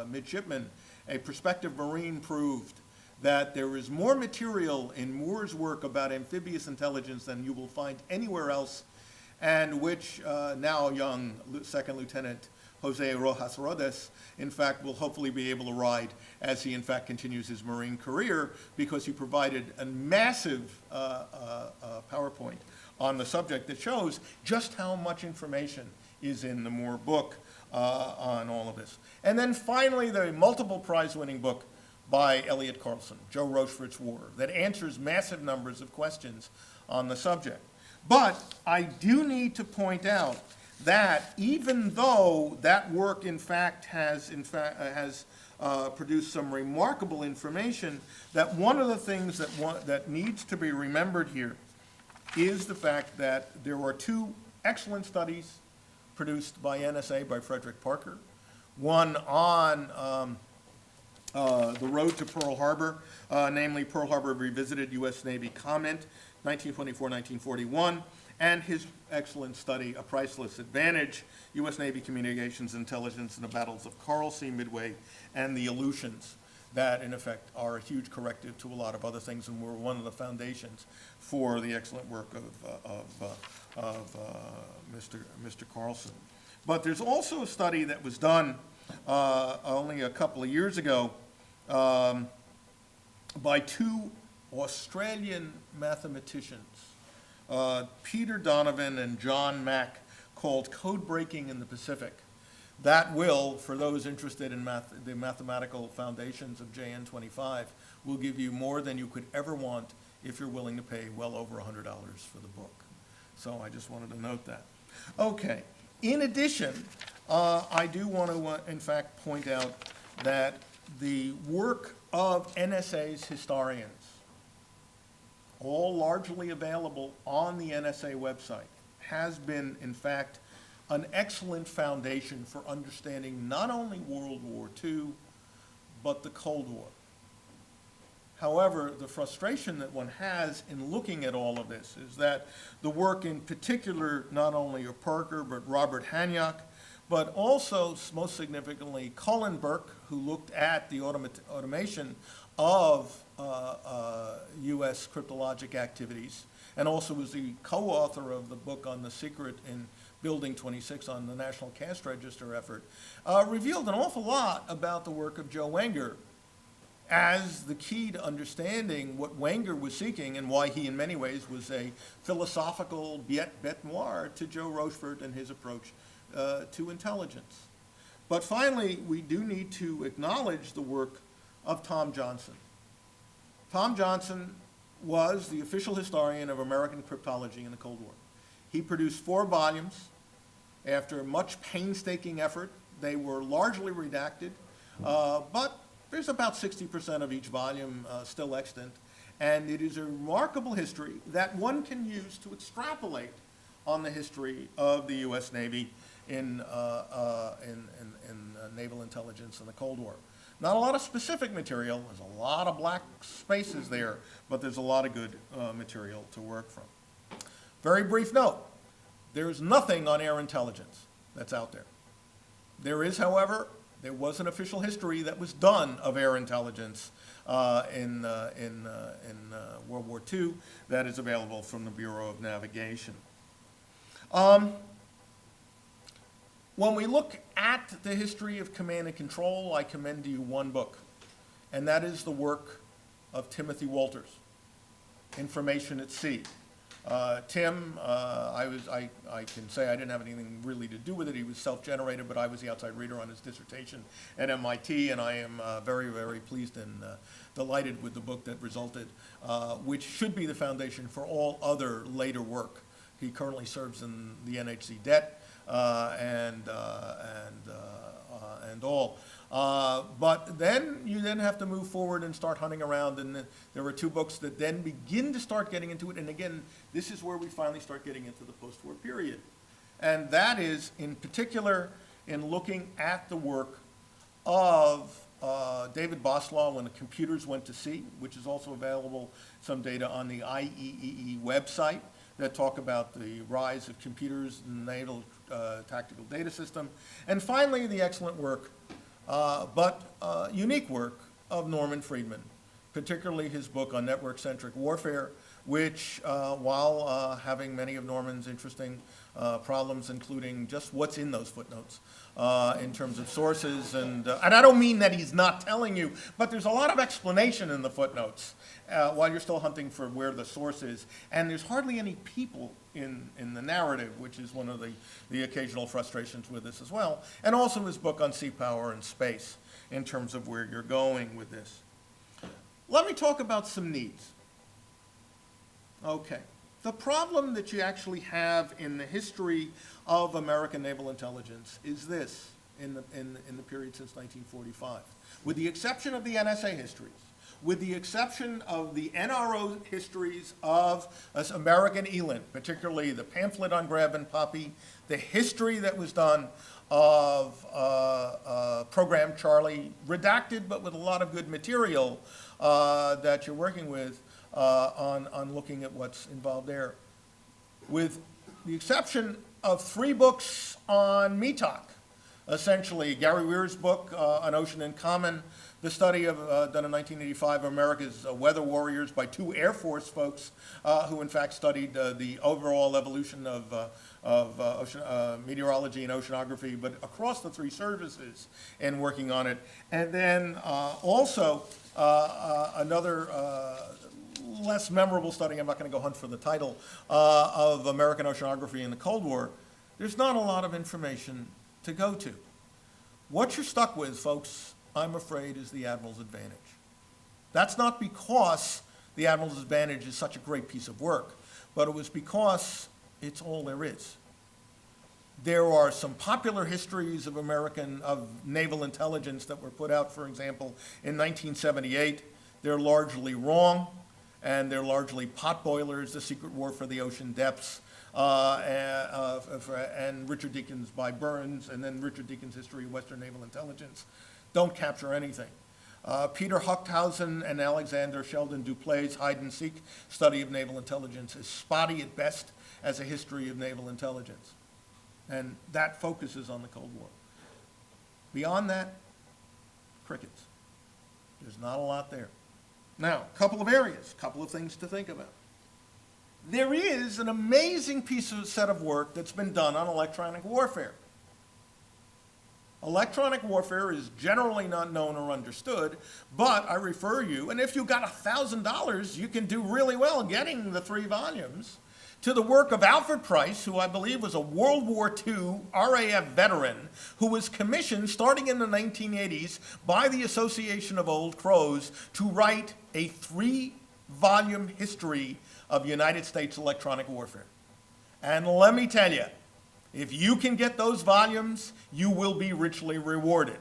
midshipmen, a prospective Marine, proved that there is more material in Moore's work about amphibious intelligence than you will find anywhere else, and which now young Second Lieutenant Jose Rojas Rodes, in fact, will hopefully be able to ride as he, in fact, continues his Marine career, because he provided a massive PowerPoint on the subject that shows just how much information is in the Moore book on all of this. And then finally, the multiple prize-winning book by Elliot Carlson, Joe Rochefort's War, that answers massive numbers of questions on the subject. But I do need to point out that even though that work, in fact, has produced some remarkable information, that one of the things that needs to be remembered here is the fact that there are two excellent studies produced by NSA, by Frederick Parker, one on the road to Pearl Harbor, namely Pearl Harbor Revisited, U.S. Navy Comment, 1924-1941, and his excellent study, A Priceless Advantage, U.S. Navy Communications Intelligence in the Battles of Coral Sea, Midway, and the Aleutians, that in effect are a huge corrective to a lot of other things, and were one of the foundations for the excellent work of Mr. Carlson. But there's also a study that was done only a couple of years ago by two Australian mathematicians, Peter Donovan and John Mack, called Code Breaking in the Pacific. That will, for those interested in the mathematical foundations of JN25, will give you more than you could ever want if you're willing to pay well over $100 for the book. So I just wanted to note that. Okay. In addition, I do want to, in fact, point out that the work of NSA's historians, all largely available on the NSA website, has been, in fact, an excellent foundation for understanding not only World War II, but the Cold War. However, the frustration that one has in looking at all of this is that the work in particular, not only of Parker, but Robert Hanyok, but also, most significantly, Colin Burke, who looked at the automation of U.S. cryptologic activities, and also was the co-author of the book on the secret in Building 26 on the National Cash Register effort, revealed an awful lot about the work of Joe Wenger as the key to understanding what Wenger was seeking and why he, in many ways, was a philosophical bête noire to Joe Rochefort and his approach to intelligence. But finally, we do need to acknowledge the work of Tom Johnson. Tom Johnson was the official historian of American cryptology in the Cold War. He produced 4 volumes. After much painstaking effort, they were largely redacted, but there's about 60% of each volume still extant, and it is a remarkable history that one can use to extrapolate on the history of the U.S. Navy in naval intelligence in the Cold War. Not a lot of specific material, there's a lot of black spaces there, but there's a lot of good material to work from. Very brief note, there's nothing on air intelligence that's out there. There is, however, there was an official history that was done of air intelligence in World War II that is available from the Bureau of Navigation. When we look at the history of command and control, I commend to you one book, and that is the work of Timothy Walters, Information at Sea. Tim, I can say I didn't have anything really to do with it. He was self-generated, but I was the outside reader on his dissertation at MIT, and I am very, very pleased and delighted with the book that resulted, which should be the foundation for all other later work. He currently serves in the NHC debt and all. But then you then have to move forward and start hunting around, and there were two books that then begin to start getting into it. And again, this is where we finally start getting into the post-war period. And that is, in particular, in looking at the work of David Boslaw, When the Computers Went to Sea, which is also available, some data on the IEEE website that talk about the rise of computers in the Naval Tactical Data System. And finally, the excellent work, but unique work of Norman Friedman, particularly his book on network-centric warfare, which, while having many of Norman's interesting problems, including just what's in those footnotes in terms of sources, and I don't mean that he's not telling you, but there's a lot of explanation in the footnotes while you're still hunting for where the source is, and there's hardly any people in the narrative, which is one of the occasional frustrations with this as well, and also his book on sea power and space in terms of where you're going with this. Let me talk about some needs. Okay. The problem that you actually have in the history of American naval intelligence is this in the period since 1945. With the exception of the NSA histories, with the exception of the NRO histories of American ELINT, particularly the pamphlet on Grab and Poppy, the history that was done of Program Charlie, redacted but with a lot of good material that you're working with, on looking at what's involved there. With the exception of 3 books on METOC, essentially Gary Weir's book, An Ocean in Common, the study of, done in 1985, of America's weather warriors by 2 Air Force folks who in fact studied the overall evolution of meteorology and oceanography, but across the 3 services and working on it. And then also another less memorable study, I'm not going to go hunt for the title, of American oceanography in the Cold War. There's not a lot of information to go to. What you're stuck with, folks, I'm afraid, is the Admiral's Advantage. That's not because the Admiral's Advantage is such a great piece of work, but it was because it's all there is. There are some popular histories of naval intelligence that were put out, for example, in 1978. They're largely wrong, and they're largely potboilers, The Secret War for the Ocean Depths, and Richard Deacon's by Burns, and then Richard Deacon's History of Western Naval Intelligence. Don't capture anything. Peter Huchthausen and Alexander Sheldon Duplay's hide-and-seek study of naval intelligence is spotty at best as a history of naval intelligence. And that focuses on the Cold War. Beyond that, crickets. There's not a lot there. Now, a couple of areas, a couple of things to think about. There is an amazing set of work that's been done on electronic warfare. Electronic warfare is generally not known or understood, but I refer you, and if you got $1,000, you can do really well getting the 3 volumes, to the work of Alfred Price, who I believe was a World War II RAF veteran, who was commissioned starting in the 1980s by the Association of Old Crows to write a 3-volume history of United States electronic warfare. And let me tell you, if you can get those volumes, you will be richly rewarded.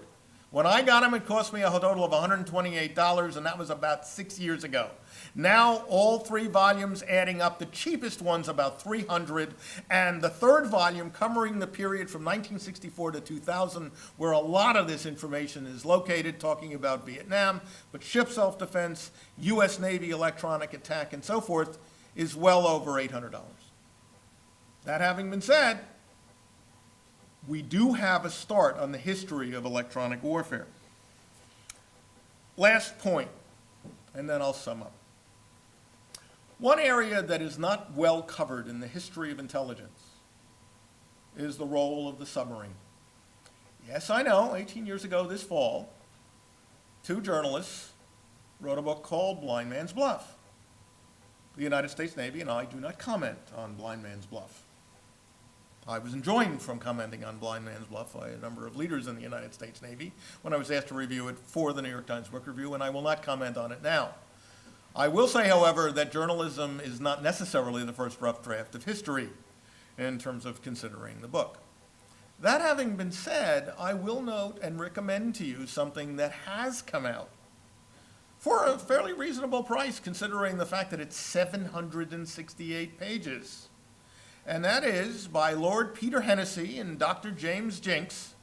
When I got them, it cost me a total of $128, and that was about 6 years ago. Now, all 3 volumes adding up, the cheapest one's about $300, and the 3rd volume covering the period from 1964 to 2000, where a lot of this information is located, talking about Vietnam, but ship self-defense, U.S. Navy electronic attack, and so forth, is well over $800. That having been said, we do have a start on the history of electronic warfare. Last point, and then I'll sum up. One area that is not well covered in the history of intelligence is the role of the submarine. Yes, I know, 18 years ago this fall, 2 journalists wrote a book called Blind Man's Bluff. The United States Navy and I do not comment on Blind Man's Bluff. I was enjoined from commenting on Blind Man's Bluff by a number of leaders in the United States Navy when I was asked to review it for the New York Times Book Review, and I will not comment on it now. I will say, however, that journalism is not necessarily the first rough draft of history in terms of considering the book. That having been said, I will note and recommend to you something that has come out for a fairly reasonable price, considering the fact that it's 768 pages. And that is by Lord Peter Hennessy and Dr. James Jenks,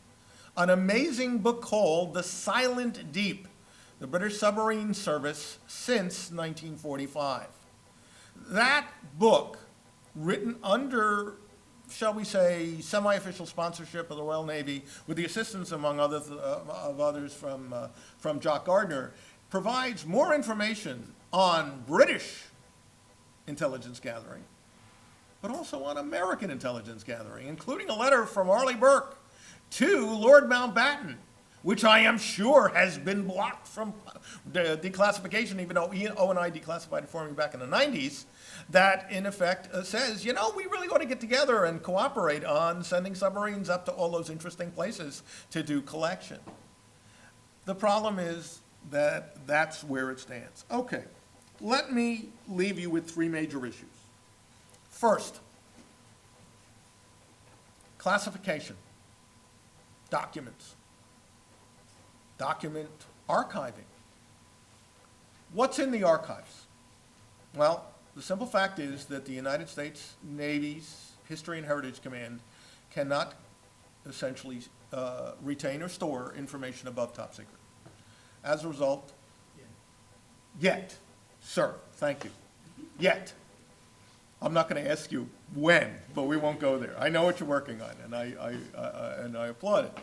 an amazing book called The Silent Deep, the British Submarine Service since 1945. That book, written under, shall we say, semi-official sponsorship of the Royal Navy, with the assistance, among others, from Jock Gardner, provides more information on British intelligence gathering, but also on American intelligence gathering, including a letter from Arleigh Burke to Lord Mountbatten, which I am sure has been blocked from declassification, even though O&I declassified it for me back in the 90s, that in effect says, you know, we really ought to get together and cooperate on sending submarines up to all those interesting places to do collection. The problem is that that's where it stands. Okay, let me leave you with three major issues. First, classification, documents, document archiving. What's in the archives? Well, the simple fact is that the United States Navy's History and Heritage Command cannot essentially retain or store information above top secret. As a result, yet, sir, thank you, yet. I'm not going to ask you when, but we won't go there. I know what you're working on, and I applaud it.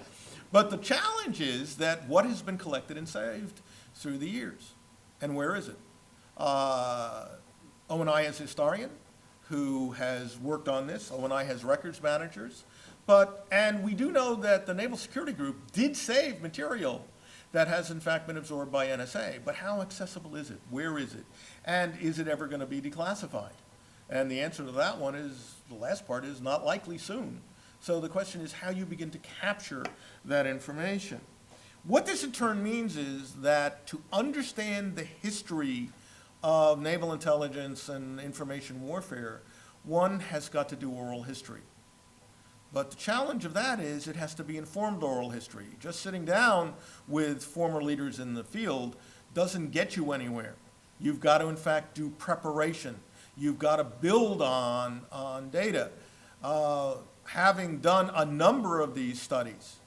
But the challenge is that what has been collected and saved through the years, and where is it? O&I has a historian who has worked on this. O&I has records managers, and we do know that the Naval Security Group did save material that has in fact been absorbed by NSA. But how accessible is it? Where is it? And is it ever going to be declassified? And the answer to that one is, the last part is not likely soon. So the question is how you begin to capture that information. What this in turn means is that to understand the history of naval intelligence and information warfare, one has got to do oral history. But the challenge of that is it has to be informed oral history. Just sitting down with former leaders in the field doesn't get you anywhere. You've got to in fact do preparation. You've got to build on data. Having done a number of these studies,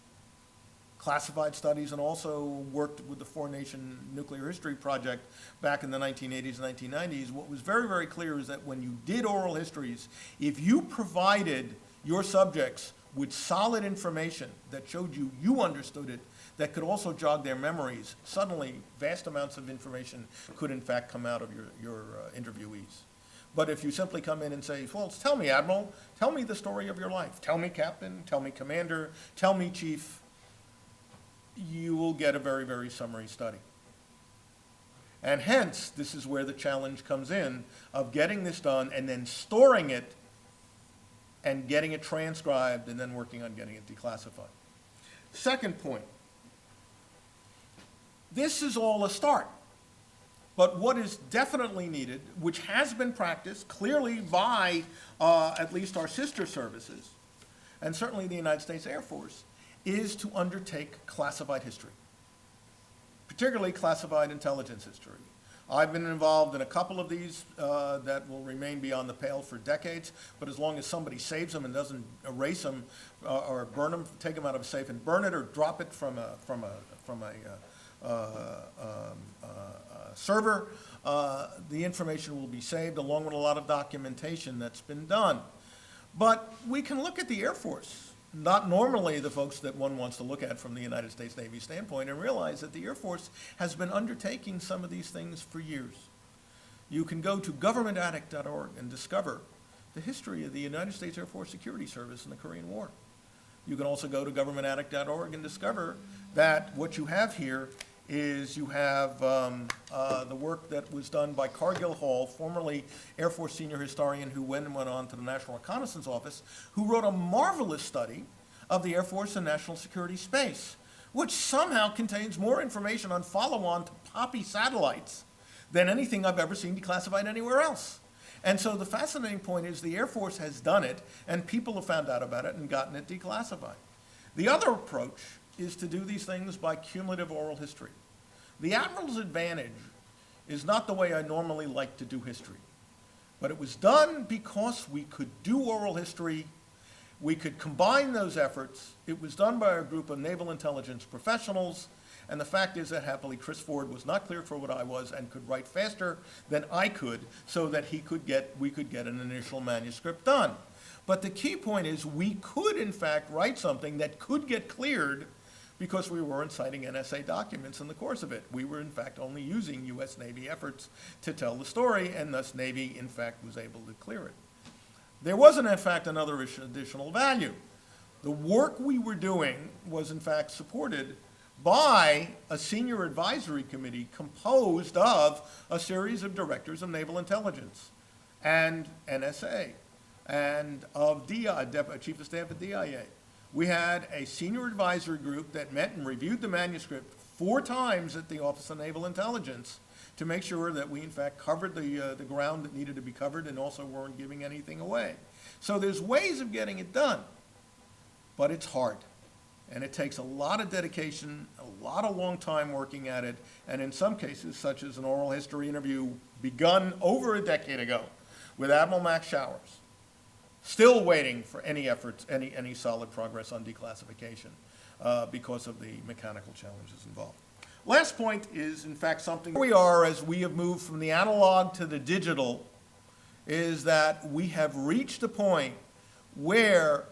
classified studies, and also worked with the Four-Nation Nuclear History Project back in the 1980s and 1990s, what was very, very clear is that when you did oral histories, if you provided your subjects with solid information that showed you understood it, that could also jog their memories, suddenly vast amounts of information could in fact come out of your interviewees. But if you simply come in and say, well, tell me, Admiral, tell me the story of your life. Tell me, Captain, tell me, Commander, tell me, Chief, you will get a very, very summary study. And hence, this is where the challenge comes in of getting this done and then storing it and getting it transcribed and then working on getting it declassified. Second point, this is all a start. But what is definitely needed, which has been practiced clearly by at least our sister services, and certainly the United States Air Force, is to undertake classified history, particularly classified intelligence history. I've been involved in a couple of these that will remain beyond the pale for decades, but as long as somebody saves them and doesn't erase them or burn them, take them out of a safe and burn it or drop it from a server, the information will be saved along with a lot of documentation that's been done. But we can look at the Air Force, not normally the folks that one wants to look at from the United States Navy standpoint, and realize that the Air Force has been undertaking some of these things for years. You can go to governmentaddict.org and discover the history of the United States Air Force Security Service in the Korean War. You can also go to governmentaddict.org and discover that what you have here is you have the work that was done by Cargill Hall, formerly Air Force senior historian who went on to the National Reconnaissance Office, who wrote a marvelous study of the Air Force and national security space, which somehow contains more information on follow-on to Poppy satellites than anything I've ever seen declassified anywhere else. And so the fascinating point is the Air Force has done it, and people have found out about it and gotten it declassified. The other approach is to do these things by cumulative oral history. The Admiral's advantage is not the way I normally like to do history, but it was done because we could do oral history. We could combine those efforts. It was done by a group of naval intelligence professionals, and the fact is that happily Chris Ford was not cleared for what I was and could write faster than I could so that we could get an initial manuscript done. But the key point is we could in fact write something that could get cleared because we weren't citing NSA documents in the course of it. We were in fact only using US Navy efforts to tell the story, and thus Navy in fact was able to clear it. There wasn't in fact another additional value. The work we were doing was in fact supported by a senior advisory committee composed of a series of directors of naval intelligence and NSA and of DI, Chief of Staff at DIA. We had a senior advisory group that met and reviewed the manuscript 4 times at the Office of Naval Intelligence to make sure that we in fact covered the ground that needed to be covered and also weren't giving anything away. So there's ways of getting it done, but it's hard. And it takes a lot of dedication, a lot of long time working at it, and in some cases, such as an oral history interview begun over a decade ago with Admiral Max Showers, still waiting for any efforts, any solid progress on declassification because of the mechanical challenges involved. Last point is, in fact, something we are as we have moved from the analog to the digital, is that we have reached a point where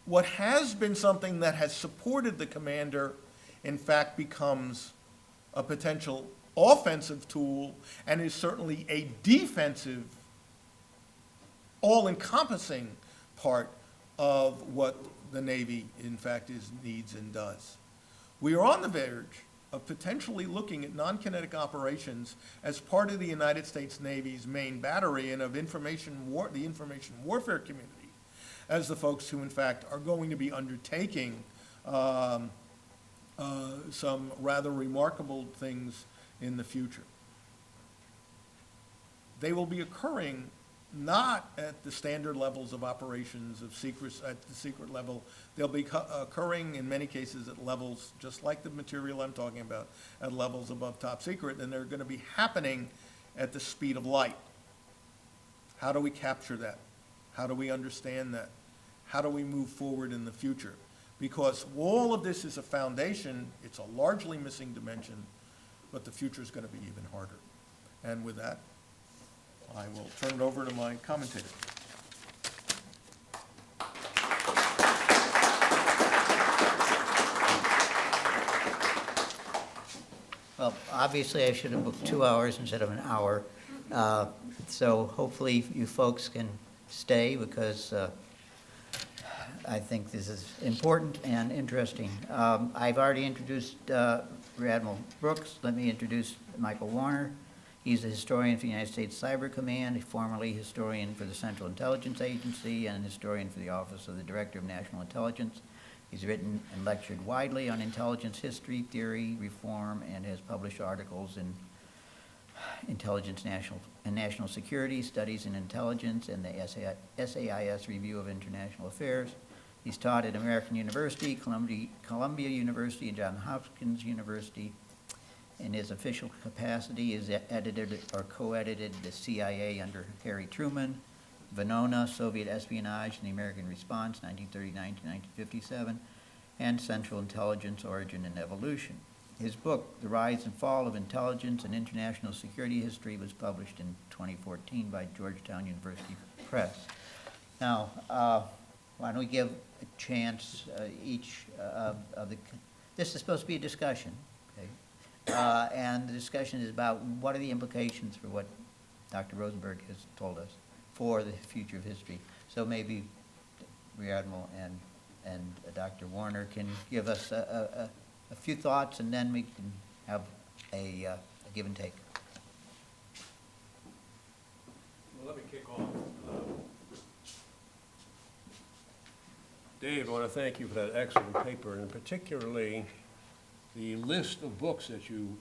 what has been something that has supported the commander, in fact, becomes a potential offensive tool and is certainly a defensive, all-encompassing part of what the Navy, in fact, needs and does. We are on the verge of potentially looking at non-kinetic operations as part of the United States Navy's main battery and of the information warfare community as the folks who, in fact, are going to be undertaking some rather remarkable things in the future. They will be occurring not at the standard levels of operations of secrets at the secret level. They'll be occurring in many cases at levels just like the material I'm talking about, at levels above top secret, and they're going to be happening at the speed of light. How do we capture that? How do we understand that? How do we move forward in the future? Because all of this is a foundation. It's a largely missing dimension, but the future is going to be even harder. And with that, I will turn it over to my commentator. Well, obviously, I should have booked 2 hours instead of an hour. So hopefully you folks can stay because I think this is important and interesting. I've already introduced Rear Admiral Brooks. Let me introduce Michael Warner. He's a historian for the United States Cyber Command, formerly historian for the Central Intelligence Agency, and historian for the Office of the Director of National Intelligence. He's written and lectured widely on intelligence history, theory, reform, and has published articles in intelligence and national security, studies in intelligence, and the SAIS Review of International Affairs. He's taught at American University, Columbia University, and Johns Hopkins University. In his official capacity, is edited or co-edited the CIA under Harry Truman, Venona, Soviet Espionage and the American Response, 1939 to 1957, and Central Intelligence, Origin and Evolution. His book, The Rise and Fall of Intelligence and International Security History, was published in 2014 by Georgetown University Press. Now, why don't we give a chance each of the, this is supposed to be a discussion, okay? And the discussion is about what are the implications for what Dr. Rosenberg has told us for the future of history. So maybe Rear Admiral and Dr. Warner can give us a few thoughts, and then we can have a give and take. Well, let me kick off. Dave, I want to thank you for that excellent paper, and particularly the list of books that you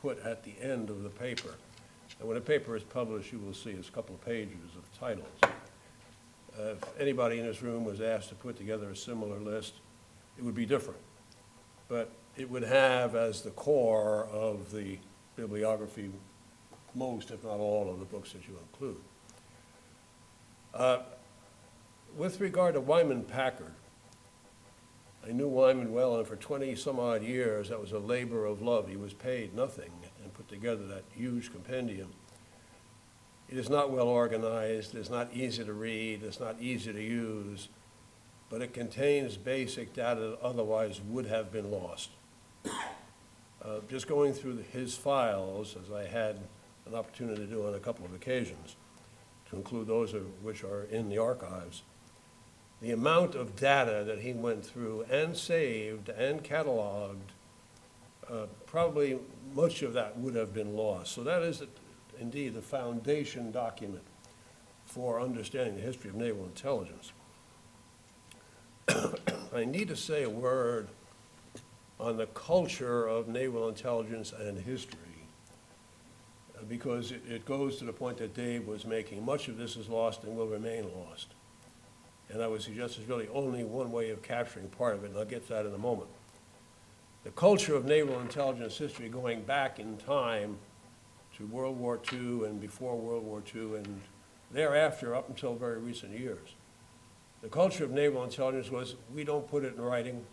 put at the end of the paper. And when a paper is published, you will see it's a couple of pages of titles. If anybody in this room was asked to put together a similar list, it would be different. But it would have as the core of the bibliography most, if not all, of the books that you include. With regard to Wyman Packard, I knew Wyman well, and for 20 some odd years, that was a labor of love. He was paid nothing and put together that huge compendium. It is not well organized, it's not easy to read, it's not easy to use, but it contains basic data that otherwise would have been lost. Just going through his files, as I had an opportunity to do on a couple of occasions, to include those of which are in the archives, the amount of data that he went through and saved and cataloged, probably much of that would have been lost. So that is indeed the foundation document for understanding the history of naval intelligence. I need to say a word on the culture of naval intelligence and history, because it goes to the point that Dave was making. Much of this is lost and will remain lost. And I would suggest there's really only one way of capturing part of it, and I'll get to that in a moment. The culture of naval intelligence history going back in time to World War II and before World War II and thereafter up until very recent years. The culture of naval intelligence was, we don't put it in writing.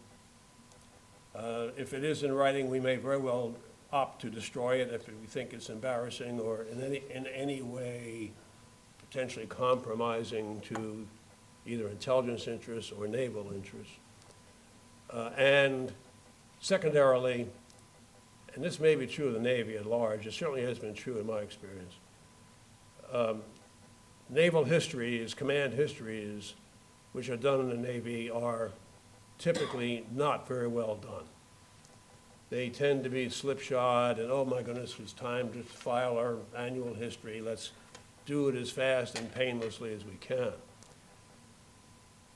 If it is in writing, we may very well opt to destroy it if we think it's embarrassing or in any way potentially compromising to either intelligence interests or naval interests. And secondarily, and this may be true of the Navy at large, it certainly has been true in my experience, naval histories, command histories, which are done in the Navy are typically not very well done. They tend to be slipshod and, oh my goodness, it's time to file our annual history. Let's do it as fast and painlessly as we can.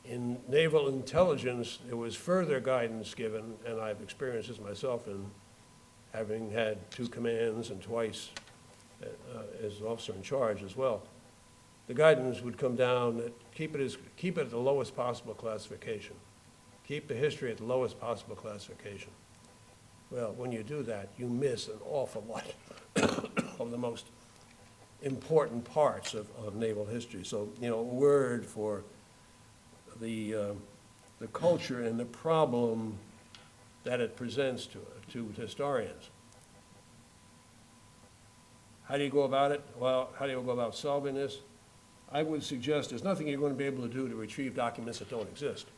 In naval intelligence, there was further guidance given, and I've experienced this myself in having had 2 commands and twice as officer in charge as well. The guidance would come down that keep it at the lowest possible classification. Keep the history at the lowest possible classification. Well, when you do that, you miss an awful lot of the most important parts of naval history. So, a word for the culture and the problem that it presents to historians. How do you go about it? Well, how do you go about solving this? I would suggest there's nothing you're going to be able to do to retrieve documents that don't exist.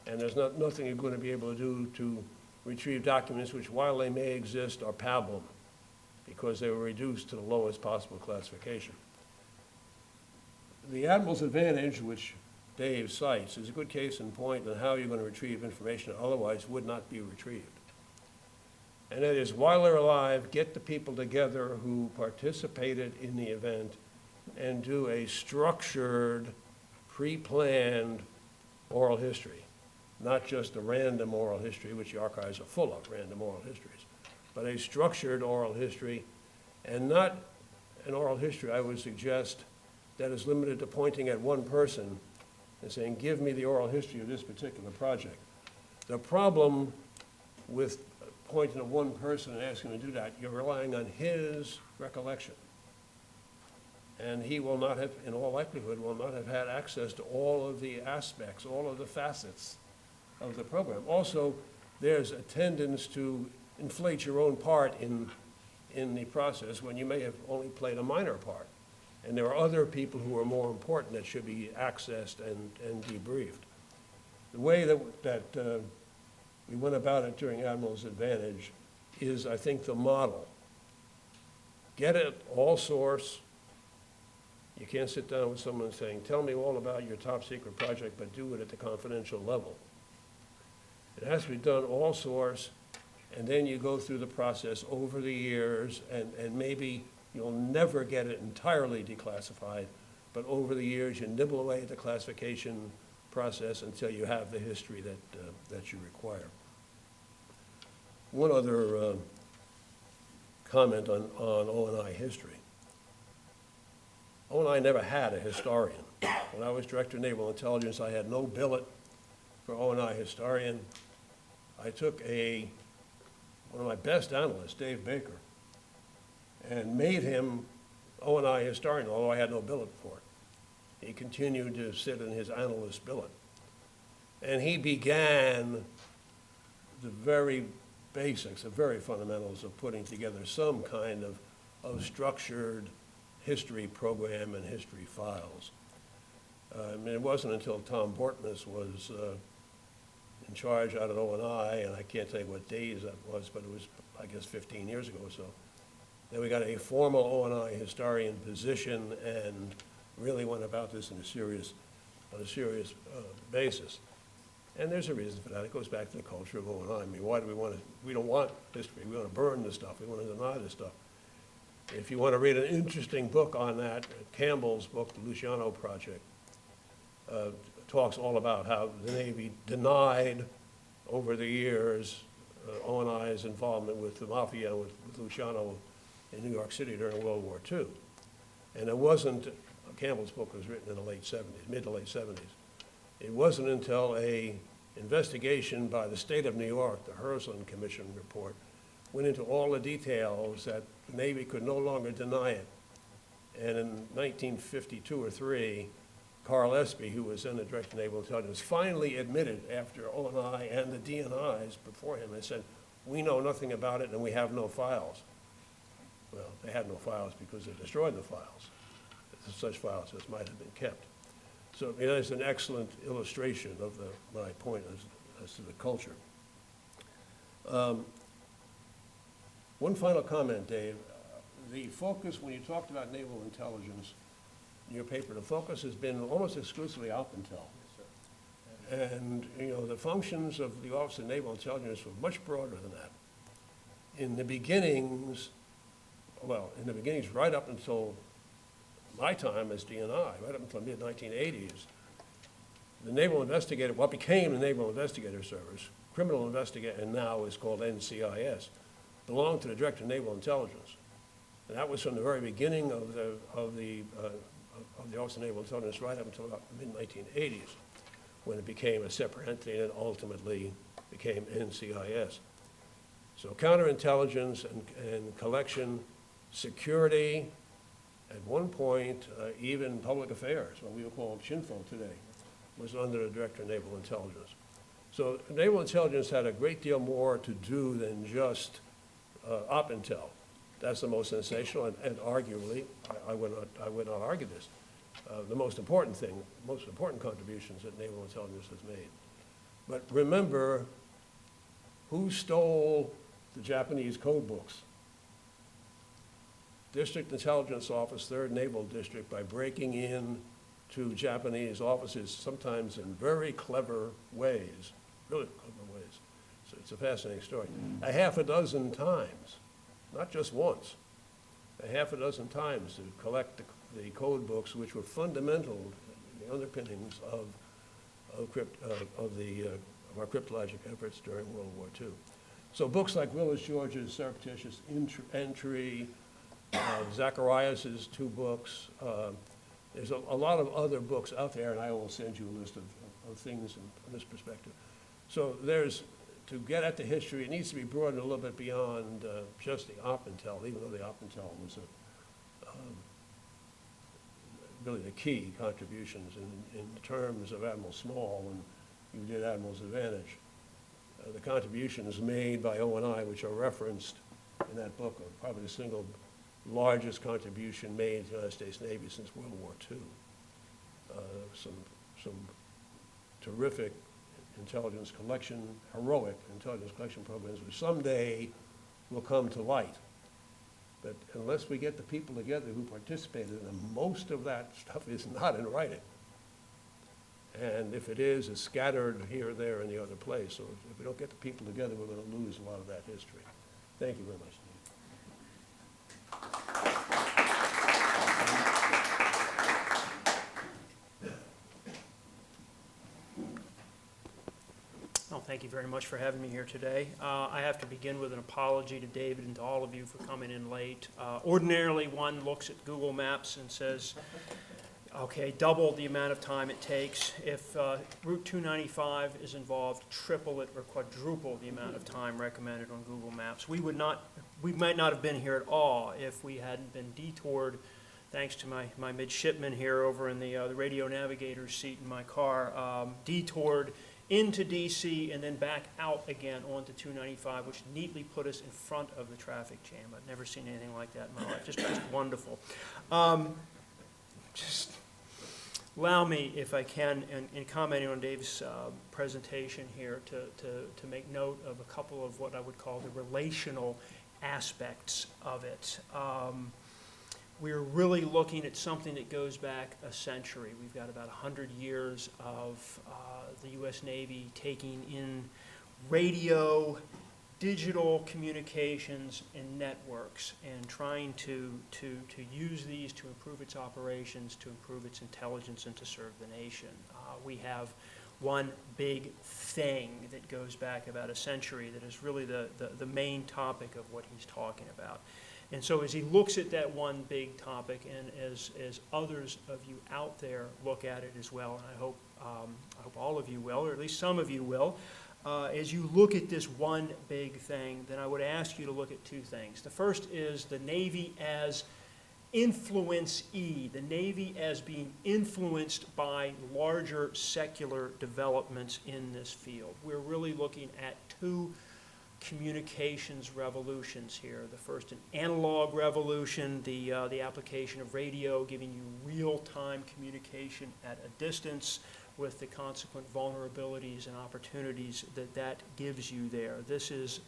And there's nothing you're going to be able to do to retrieve documents which, while they may exist, are pablum because they were reduced to the lowest possible classification. The Admiral's Advantage, which Dave cites, is a good case in point on how you're going to retrieve information that otherwise would not be retrieved. And that is, while they're alive, get the people together who participated in the event and do a structured, pre-planned oral history. Not just a random oral history, which the archives are full of, random oral histories, but a structured oral history, and not an oral history, I would suggest, that is limited to pointing at one person and saying, give me the oral history of this particular project. The problem with pointing at one person and asking him to do that, you're relying on his recollection. And he will not have, in all likelihood, will not have had access to all of the aspects, all of the facets of the program. Also, there's a tendency to inflate your own part in the process when you may have only played a minor part. And there are other people who are more important that should be accessed and debriefed. The way that we went about it during Admiral's Advantage is, I think, the model. Get it all source. You can't sit down with someone saying, tell me all about your top secret project, but do it at the confidential level. It has to be done all source, And then you go through the process over the years, and maybe you'll never get it entirely declassified, but over the years, you nibble away at the classification process until you have the history that you require. One other comment on O&I history. O&I never had a historian. When I was Director of Naval Intelligence, I had no billet for O&I historian. I took one of my best analysts, Dave Baker, and made him O&I historian, although I had no billet for it. He continued to sit in his analyst billet. And he began the very basics, the very fundamentals of putting together some kind of structured history program and history files. It wasn't until Tom Bortness was in charge out at O&I, and I can't tell you what days that was, but it was, I guess, 15 years ago or so, that we got a formal O&I historian position and really went about this on a serious basis. And there's a reason for that. It goes back to the culture of O&I. I mean, why do we don't want history. We want to burn this stuff. We want to deny this stuff. If you want to read an interesting book on that, Campbell's book, The Luciano Project, talks all about how the Navy denied over the years O&I's involvement with the Mafia, with Luciano in New York City during World War II. And it wasn't, Campbell's book was written in the late 70s, mid to late 70s. It wasn't until a investigation by the state of New York, the Hersland Commission report, went into all the details that the Navy could no longer deny it. And in 1952 or 3, Carl Espy, who was then the Director of Naval Intelligence, finally admitted after O&I and the DNIs before him, they said, we know nothing about it and we have no files. Well, they had no files because they destroyed the files, such files as might have been kept. So it is an excellent illustration of my point as to the culture. One final comment, Dave. The focus, when you talked about naval intelligence in your paper, the focus has been almost exclusively Alpentel. And, the functions of the Office of Naval Intelligence were much broader than that. In the beginnings, right up until my time as DNI, right up until the mid-1980s, the Naval Investigator, what became the Naval Investigator Service, Criminal Investigator, and now is called NCIS, belonged to the Director of Naval Intelligence. And that was from the very beginning of the Office of Naval Intelligence right up until about the mid-1980s, when it became a separate entity and ultimately became NCIS. So counterintelligence and collection, security, at one point, even public affairs, what we would call SHINFO today, was under the Director of Naval Intelligence. So Naval Intelligence had a great deal more to do than just OpIntel. That's the most sensational, and arguably, I would not argue this, the most important contributions that Naval Intelligence has made. But remember, who stole the Japanese code books? District Intelligence Office, 3rd Naval District, by breaking in to Japanese offices, sometimes in very clever ways, really clever ways. So it's a fascinating story. A half a dozen times, not just once, a half a dozen times to collect the code books, which were fundamental, the underpinnings of our cryptologic efforts during World War II. So books like Willis George's Surreptitious Entry, Zacharias's 2 books. There's a lot of other books out there, and I will send you a list of things from this perspective. So to get at the history, it needs to be broadened a little bit beyond just the OpIntel, even though the OpIntel was really the key contributions in terms of Admiral Small when you did Admiral's Advantage. The contributions made by O&I, which are referenced in that book, are probably the single largest contribution made to the United States Navy since World War II. Some terrific intelligence collection, heroic intelligence collection programs, which someday will come to light. But unless we get the people together who participated in them, most of that stuff is not in writing. And if it is, it's scattered here, there, and the other place. So if we don't get the people together, we're going to lose a lot of that history. Thank you very much, Steve. Well, thank you very much for having me here today. I have to begin with an apology to David and to all of you for coming in late. Ordinarily, one looks at Google Maps and says, okay, double the amount of time it takes. If Route 295 is involved, triple it or quadruple the amount of time recommended on Google Maps. We might not have been here at all if we hadn't been detoured, thanks to my midshipman here over in the radio navigator's seat in my car, detoured into DC and then back out again onto 295, which neatly put us in front of the traffic jam. I've never seen anything like that in my life. Just wonderful. Just allow me, if I can, in commenting on Dave's presentation here, to make note of a couple of what I would call the relational aspects of it. We're really looking at something that goes back a century. We've got about 100 years of the U.S. Navy taking in radio, digital communications, and networks, and trying to use these to improve its operations, to improve its intelligence, and to serve the nation. We have one big thing that goes back about a century that is really the main topic of what he's talking about. And so as he looks at that one big topic, and as others of you out there look at it as well, and I hope all of you will, or at least some of you will, as you look at this one big thing, then I would ask you to look at two things. The first is the Navy as influence-y, the Navy as being influenced by larger secular developments in this field. We're really looking at two communications revolutions here. The first, an analog revolution, the application of radio, giving you real-time communication at a distance with the consequent vulnerabilities and opportunities that gives you there. This is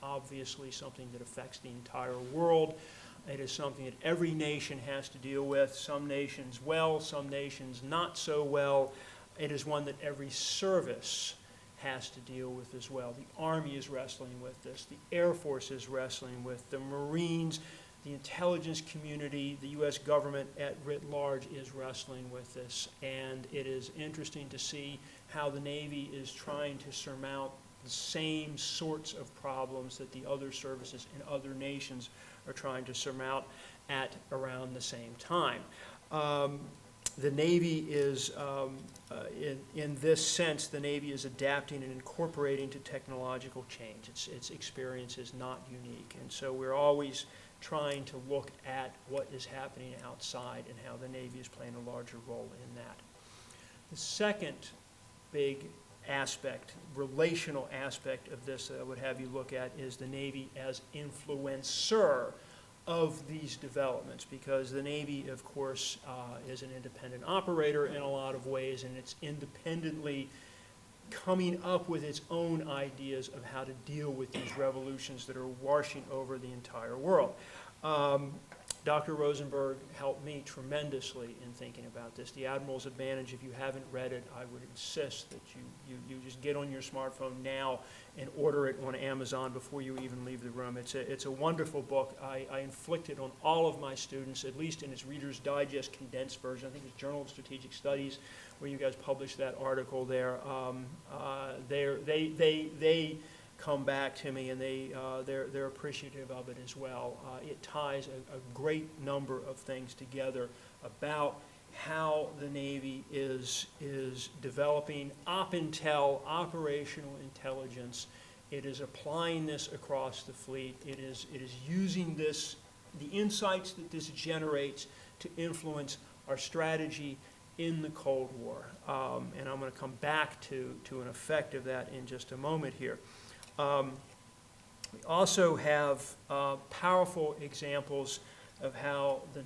obviously something that affects the entire world. It is something that every nation has to deal with, some nations well, some nations not so well. It is one that every service has to deal with as well. The Army is wrestling with this. The Air Force is wrestling with the Marines. The intelligence community, the U.S. government at writ large is wrestling with this. And it is interesting to see how the Navy is trying to surmount the same sorts of problems that the other services in other nations are trying to surmount at around the same time. The Navy is, in this sense, the Navy is adapting and incorporating to technological change. Its experience is not unique. And so we're always trying to look at what is happening outside and how the Navy is playing a larger role in that. The second big aspect, relational aspect of this that I would have you look at is the Navy as influencer of these developments, because the Navy, of course, is an independent operator in a lot of ways, and it's independently coming up with its own ideas of how to deal with these revolutions that are washing over the entire world. Dr. Rosenberg helped me tremendously in thinking about this. The Admiral's Advantage, if you haven't read it, I would insist that you just get on your smartphone now and order it on Amazon before you even leave the room. It's a wonderful book. I inflict it on all of my students, at least in its Reader's Digest condensed version. I think it's Journal of Strategic Studies where you guys published that article there. They come back to me, and they're appreciative of it as well. It ties a great number of things together about how the Navy is developing op-intel, operational intelligence. It is applying this across the fleet. It is using this, the insights that this generates, to influence our strategy in the Cold War. And I'm going to come back to an effect of that in just a moment here. We also have powerful examples of how the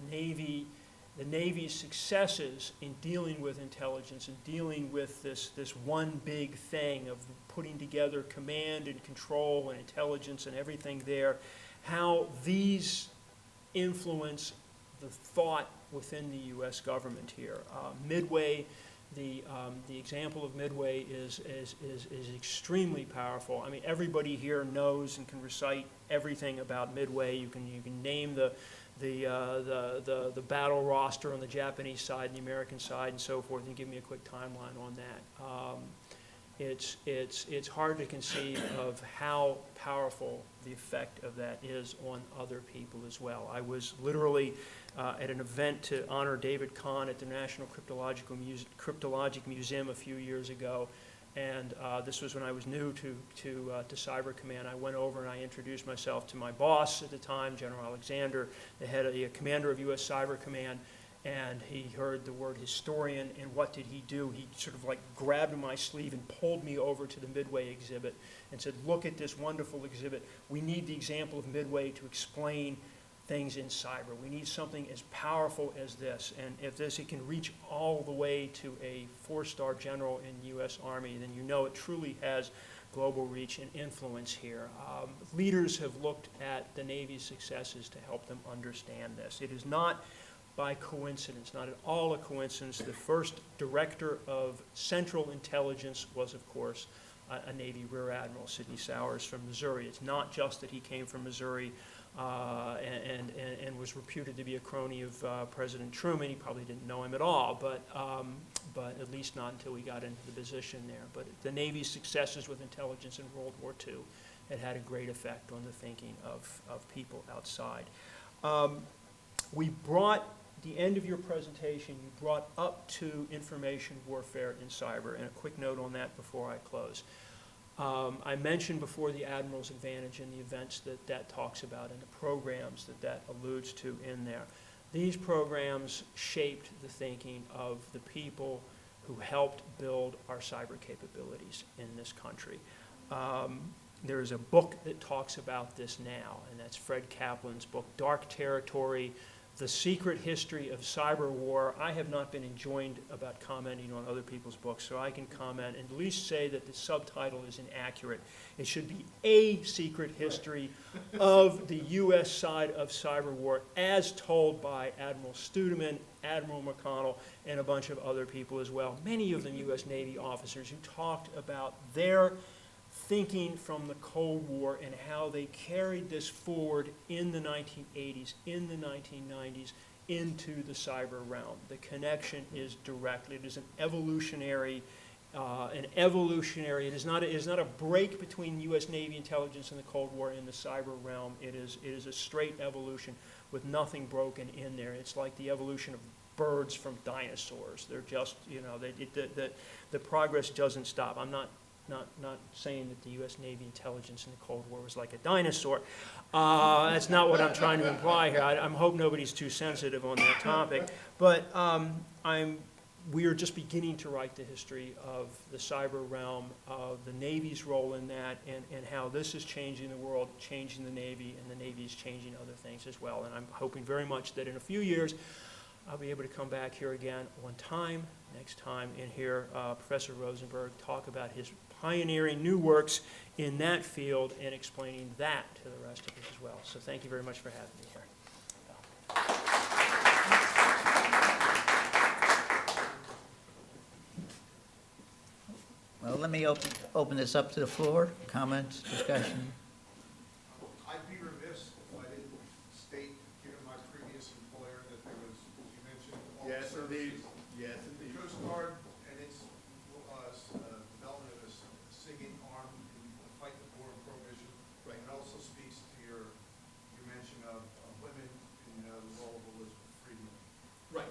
Navy's successes in dealing with intelligence and dealing with this one big thing of putting together command and control and intelligence and everything there, how these influence the thought within the U.S. government here. Midway, the example of Midway is extremely powerful. I mean, everybody here knows and can recite everything about Midway. You can name the battle roster on the Japanese side and the American side and so forth, and give me a quick timeline on that. It's hard to conceive of how powerful the effect of that is on other people as well. I was literally at an event to honor David Kahn at the National Cryptologic Museum a few years ago, and this was when I was new to Cyber Command. I went over and I introduced myself to my boss at the time, General Alexander, the commander of U.S. Cyber Command, and he heard the word historian, and what did he do? He sort of like grabbed my sleeve and pulled me over to the Midway exhibit and said, look at this wonderful exhibit. We need the example of Midway to explain things in cyber. We need something as powerful as this, and if it can reach all the way to a 4-star general in the U.S. Army, then you know it truly has global reach and influence here. Leaders have looked at the Navy's successes to help them understand this. It is not by coincidence, not at all a coincidence. The first director of Central Intelligence was, of course, a Navy Rear Admiral, Sidney Sowers from Missouri. It's not just that he came from Missouri and was reputed to be a crony of President Truman. He probably didn't know him at all, but at least not until he got into the position there. But the Navy's successes with intelligence in World War II had a great effect on the thinking of people outside. We brought the end of your presentation, you brought up to information warfare in cyber, and a quick note on that before I close. I mentioned before the Admiral's Advantage and the events that talks about and the programs that alludes to in there. These programs shaped the thinking of the people who helped build our cyber capabilities in this country. There is a book that talks about this now, and that's Fred Kaplan's book, Dark Territory, The Secret History of Cyber War. I have not been enjoined about commenting on other people's books, so I can comment and at least say that the subtitle is inaccurate. It should be A Secret History of the U.S. side of cyber war, as told by Admiral Studeman, Admiral McConnell, and a bunch of other people as well, many of them U.S. Navy officers who talked about their thinking from the Cold War and how they carried this forward in the 1980s, in the 1990s, into the cyber realm. The connection is direct. It is an evolutionary, it is not a break between U.S. Navy intelligence and the Cold War in the cyber realm. It is a straight evolution with nothing broken in there. It's like the evolution of birds from dinosaurs. They're just, the progress doesn't stop. I'm not saying that the U.S. Navy intelligence in the Cold War was like a dinosaur. That's not what I'm trying to imply here. I hope nobody's too sensitive on that topic. But we are just beginning to write the history of the cyber realm, of the Navy's role in that, and how this is changing the world, changing the Navy, and the Navy is changing other things as well. And I'm hoping very much that in a few years, I'll be able to come back here again on time, next time, and hear Professor Rosenberg talk about his pioneering new works in that field and explaining that to the rest of us as well. So thank you very much for having me here. Well, let me open this up to the floor, comments, discussion. I'd be remiss if I didn't state, given my previous employer, that there was, as you mentioned, all the services. Yes, The Coast Guard and its development of a SIGINT arm can fight the war and prohibition. Right. And it also speaks to your mention of women in the role of Elizabeth Friedman. Right.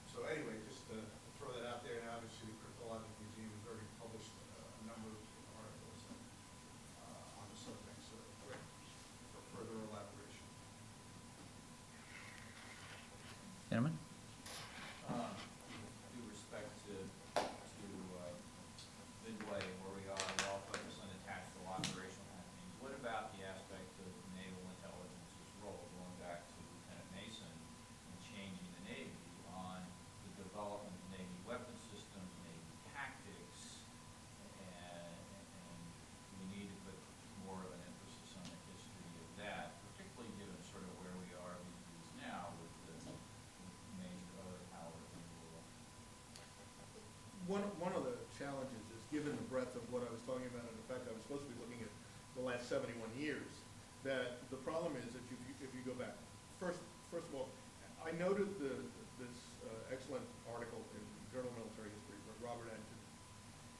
So anyway, just to throw that out there, and obviously the Cryptologic Museum has already published a number of articles on the subject, so for further elaboration. Gentlemen? Due respect to Midway and where we are, we're all focused on the tactical operational happenings. What about the aspect of naval intelligence's role, going back to Lieutenant Mason and changing the Navy on the development of Navy weapon systems, Navy tactics, and we need to put more of an emphasis on the history of that, particularly given sort of where we are these days now with the supposed to be looking at the last 71 years, that the problem is that if you go back, first of all, I noted this excellent article in Journal of Military History by Robert Antiman.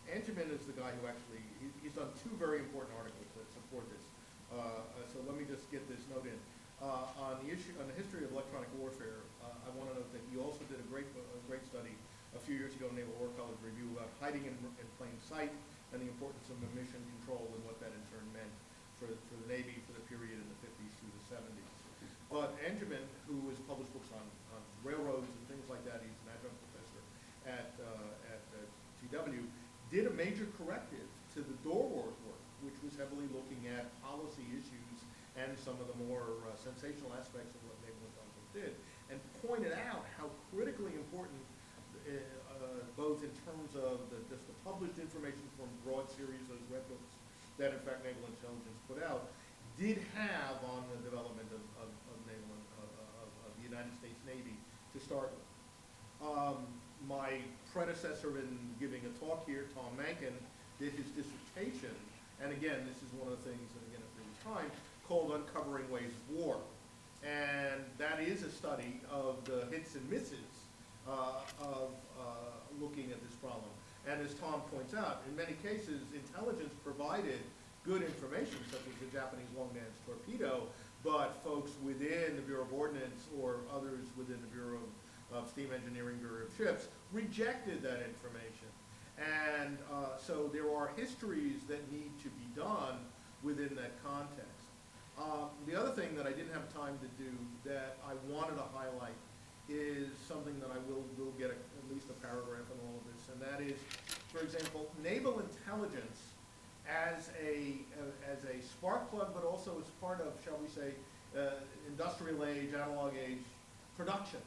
Antiman is the guy who actually, he's done two very important articles that support this. So let me just get this note in. On the history of electronic warfare, I want to note that he also did a great study a few years ago in Naval War College Review about hiding in plain sight and the importance of mission control and what that in turn meant for the Navy for the period in the 50s through the 70s. But Antiman, who has published books on railroads and things like that, he's an adjunct professor at TW, did a major corrective to the Door Wars work, which was heavily looking at policy issues and some of the more sensational aspects of what naval intelligence did, and pointed out how critically important, both in terms of just the published information from broad series, those red books that in fact naval intelligence put out, did have on the development of the United States Navy to start with. My predecessor in giving a talk here, Tom Mankin, did his dissertation, and again, this is one of the things, and again, if there was time, called Uncovering Ways of War. And that is a study of the hits and misses of looking at this problem. And as Tom points out, in many cases, intelligence provided good information, such as the Japanese long-dance torpedo, but folks within the Bureau of Ordnance or others within the Bureau of Steam Engineering, Bureau of Ships, rejected that information. And so there are histories that need to be done within that context. The other thing that I didn't have time to do that I wanted to highlight is something that I will get at least a paragraph on all of this, and that is, for example, naval intelligence as a spark plug, but also as part of, shall we say, industrial age, analog age production.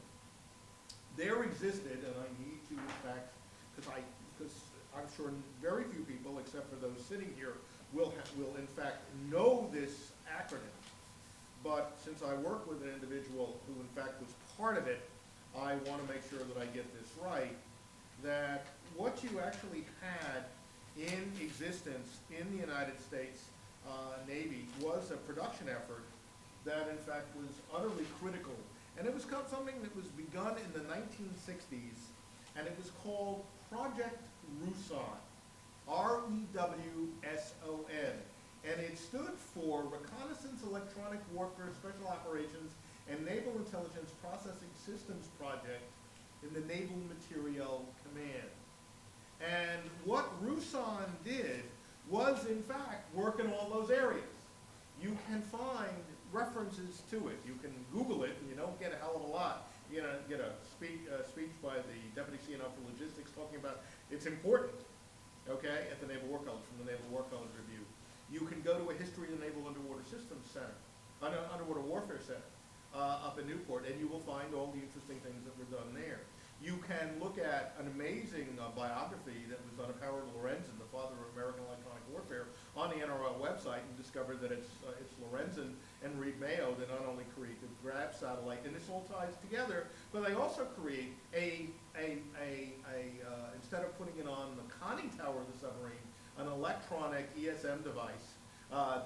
There existed, and I need to, in fact, because I'm sure very few people, except for those sitting here, will in fact know this acronym. But since I work with an individual who in fact was part of it, I want to make sure that I get this right, that what you actually had in existence in the United States Navy was a production effort that in fact was utterly critical. And it was something that was begun in the 1960s, and it was called Project Rusan, R-E-W-S-O-N. And it stood for Reconnaissance Electronic Warfare Special Operations and Naval Intelligence Processing Systems Project in the Naval Materiel Command. And what Rusan did was, in fact, work in all those areas. You can find references to it. You can Google it, and you don't get a hell of a lot. You're going to get a speech by the Deputy CNO for Logistics talking about it's important, okay, at the Naval War College, from the Naval War College Review. You can go to a History of the Naval Underwater Systems Center, Underwater Warfare Center, up in Newport, and you will find all the interesting things that were done there. You can look at an amazing biography that was done of Howard Lorenzen, the father of American electronic warfare, on the NRO website, and discover that it's Lorenzen and Reed Mayo that not only create the Grab satellite, and this all ties together, but they also create instead of putting it on the conning tower of the submarine, an electronic ESM device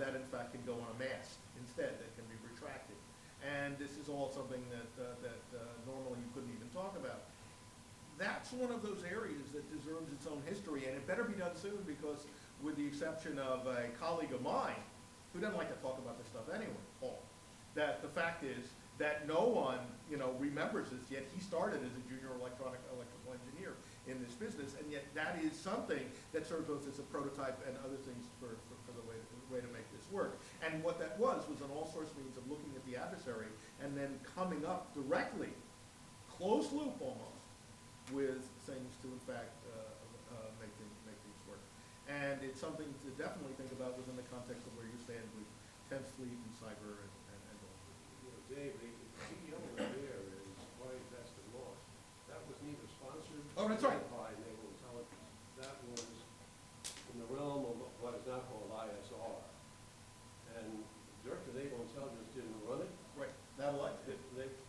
that in fact can go on a mast instead, that can be retracted. And this is all something that normally you couldn't even talk about. That's one of those areas that deserves its own history, and it better be done soon, because with the exception of a colleague of mine, who doesn't like to talk about this stuff anyway, Paul, that the fact is that no one, remembers this, yet he started as a junior electrical engineer in this business, and yet that is something that serves both as a prototype and other things for the way to make this work. And what that was an all-source means of looking at the adversary and then coming up directly, closed loop almost, with things to in fact make things work. And it's something to definitely think about within the context of where you stand with 10th Fleet and cyber and all. Dave, the CEO there is why that's been lost. That was neither sponsored Oh, that's right. by Naval Intelligence. That was in the realm of what is now called ISR. And Director of Naval Intelligence didn't run it. Right, that like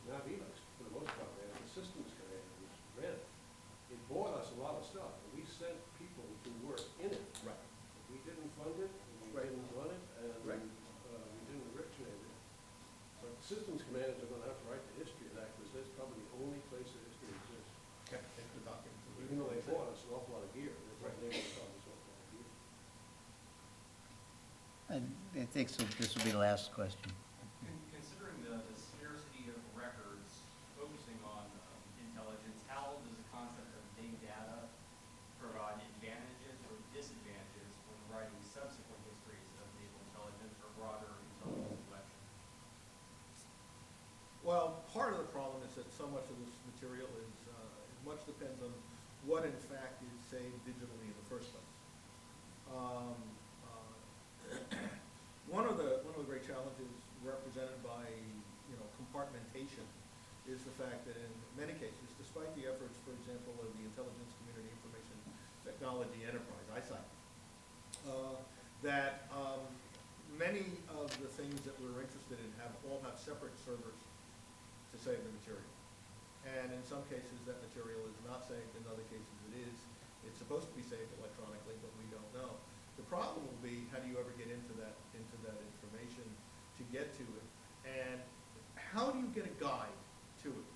Not Felix, for the most part, man. The systems commanders ran it. It bought us a lot of stuff, and we sent people to work in it. Right. We didn't fund it, and systems commanders are gonna have to write the history of that, because that's probably the only place that history exists. Okay, take the documents. Even though they bought us an awful lot of gear, they're right, they bought us an awful lot of gear. I think so, this will be the last question. Considering the scarcity of records, focusing on intelligence, how does the concept of big data provide advantages or disadvantages when writing subsequent histories of naval intelligence or broader intelligence collection? Well, part of the problem is that so much of this material is, much depends on what in fact is saved digitally in the first place. One of the great challenges represented by, compartmentation is the fact that in many cases, despite the efforts, for example, of the Intelligence Community Information Technology Enterprise, ISITE, that many of the things that we're interested in all have separate servers to save the material. And in some cases, that material is not saved, in other cases it is. It's supposed to be saved electronically, but we don't know. The problem will be, how do you ever get into that information to get to it? And how do you get a guide to it?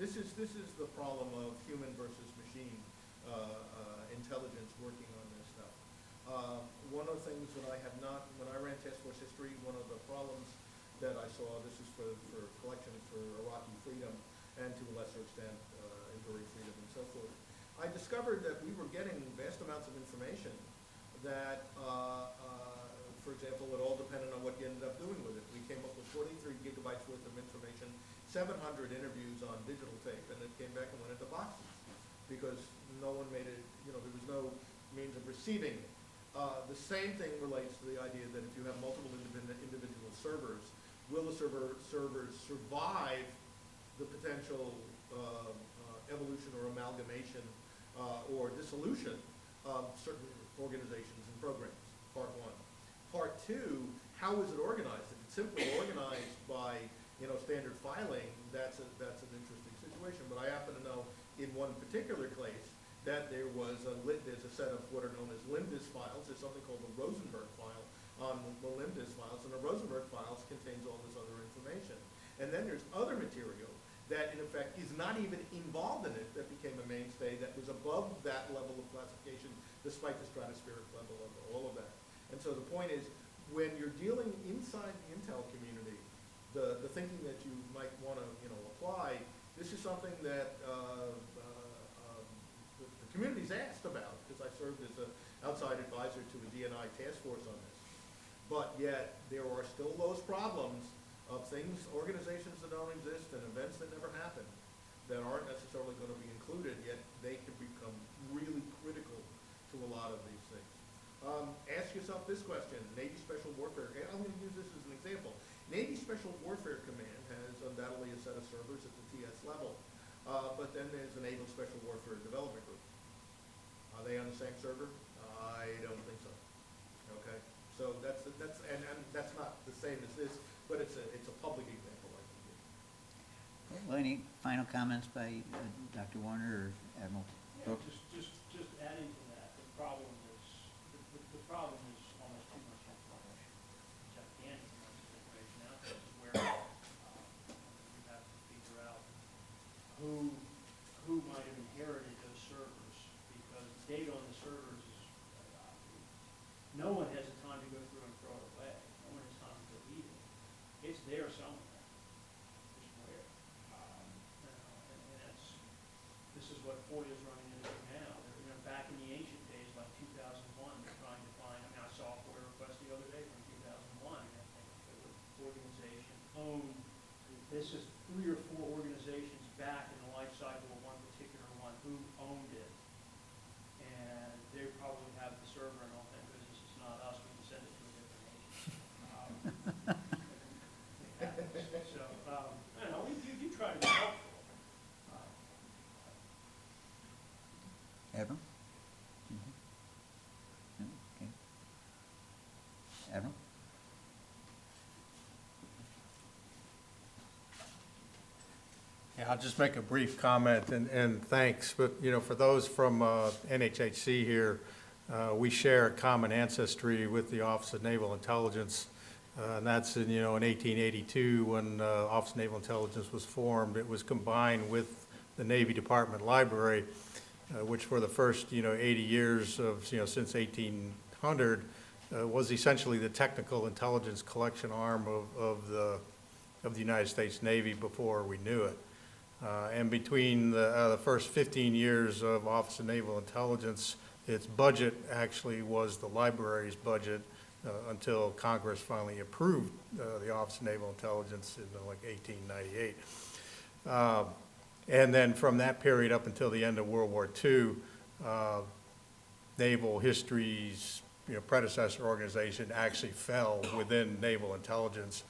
This is the problem of human versus machine intelligence working on this stuff. One of the things that I have not, when I ran Task Force History, one of the problems that I saw, this is for collections for Iraqi freedom and to a lesser extent enduring freedom and so forth. I discovered that we were getting vast amounts of information that, for example, it all depended on what you ended up doing with it. We came up with 43 gigabytes worth of information, 700 interviews on digital tape, and it came back and went into boxes because no one made it, there was no means of receiving it. The same thing relates to the idea that if you have multiple individual servers, will the servers survive the potential evolution or amalgamation or dissolution of certain organizations and programs, part one. Part two, how is it organized? If it's simply organized by, standard filing, that's an interesting situation. But I happen to know in one particular case that there's a set of what are known as LIMDIS files. There's something called the Rosenberg file on the LIMDIS files, and the Rosenberg files contains all this other information. And then there's other material that in effect is not even involved in it that became a mainstay that was above that level of classification despite the stratospheric level of all of that. And so the point is, when you're dealing inside the Intel community, the thinking that you might want to apply, this is something that the community's asked about, because I served as an outside advisor to a DNI task force on this. But yet, there are still those problems of things, organizations that don't exist and events that never happen that aren't necessarily going to be included, yet they can become really critical to a lot of these things. Ask yourself this question, Navy Special Warfare, I'm going to use this as an example. Navy Special Warfare Command has undoubtedly a set of servers at the TS level, but then there's the Naval Special Warfare Development Group. Are they on the same server? I don't think so. Okay, so that's not the same as this, but it's a public example I can give. Well, any final comments by Dr. Warner or Admiral Yeah, Brooks? just adding to that, the problem is almost too much information. It's gigantic amounts of information out there where you have to figure out who might have inherited those servers, because the data on the servers is, no one has the time to go through and throw it away. No one has time to delete it. It's there somewhere. Just where? And this is what FOIA is running into now. Back in the ancient days, like 2001, they're trying to find, I saw a FOIA request the other day from 2001, and I think it was organization owned. This is 3 or 4 organizations back in the life cycle of one particular one who owned it. And they probably have the server and all that, because this is not us, we can send it to a different nation. So, I don't know, you try to be helpful. Admiral? No? Okay. Admiral? Yeah, I'll just make a brief comment and thanks, but for those from NHHC here, we share a common ancestry with the Office of Naval Intelligence, And that's in, in 1882 when Office of Naval Intelligence was formed. It was combined with the Navy Department Library, which for the first, 80 years of, since 1800, was essentially the technical intelligence collection arm of the United States Navy before we knew it. And between the first 15 years of Office of Naval Intelligence, its budget actually was the library's budget until Congress finally approved the Office of Naval Intelligence in like 1898. And then from that period up until the end of World War II, Naval History's predecessor organization actually fell within Naval Intelligence,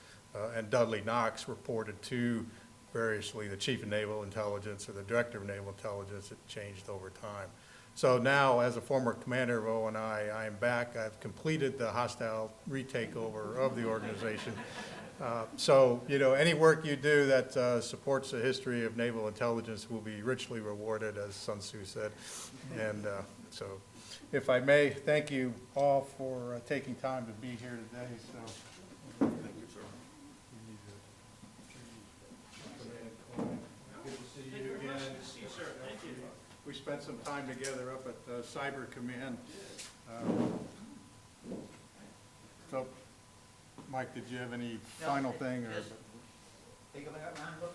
and Dudley Knox reported to variously the Chief of Naval Intelligence or the Director of Naval Intelligence. It changed over time. So now, as a former commander of ONI, I am back. I've completed the hostile retakeover of the organization. So, any work you do that supports the history of naval intelligence will be richly rewarded, as Sun Tzu said. And so, if I may, thank you all for taking time to be here today. So, thank you, sir. Good to see you again. Good to see you, sir. Thank you. We spent some time together up at Cyber Command. So, Mike, did you have any final thing? Or? Take a look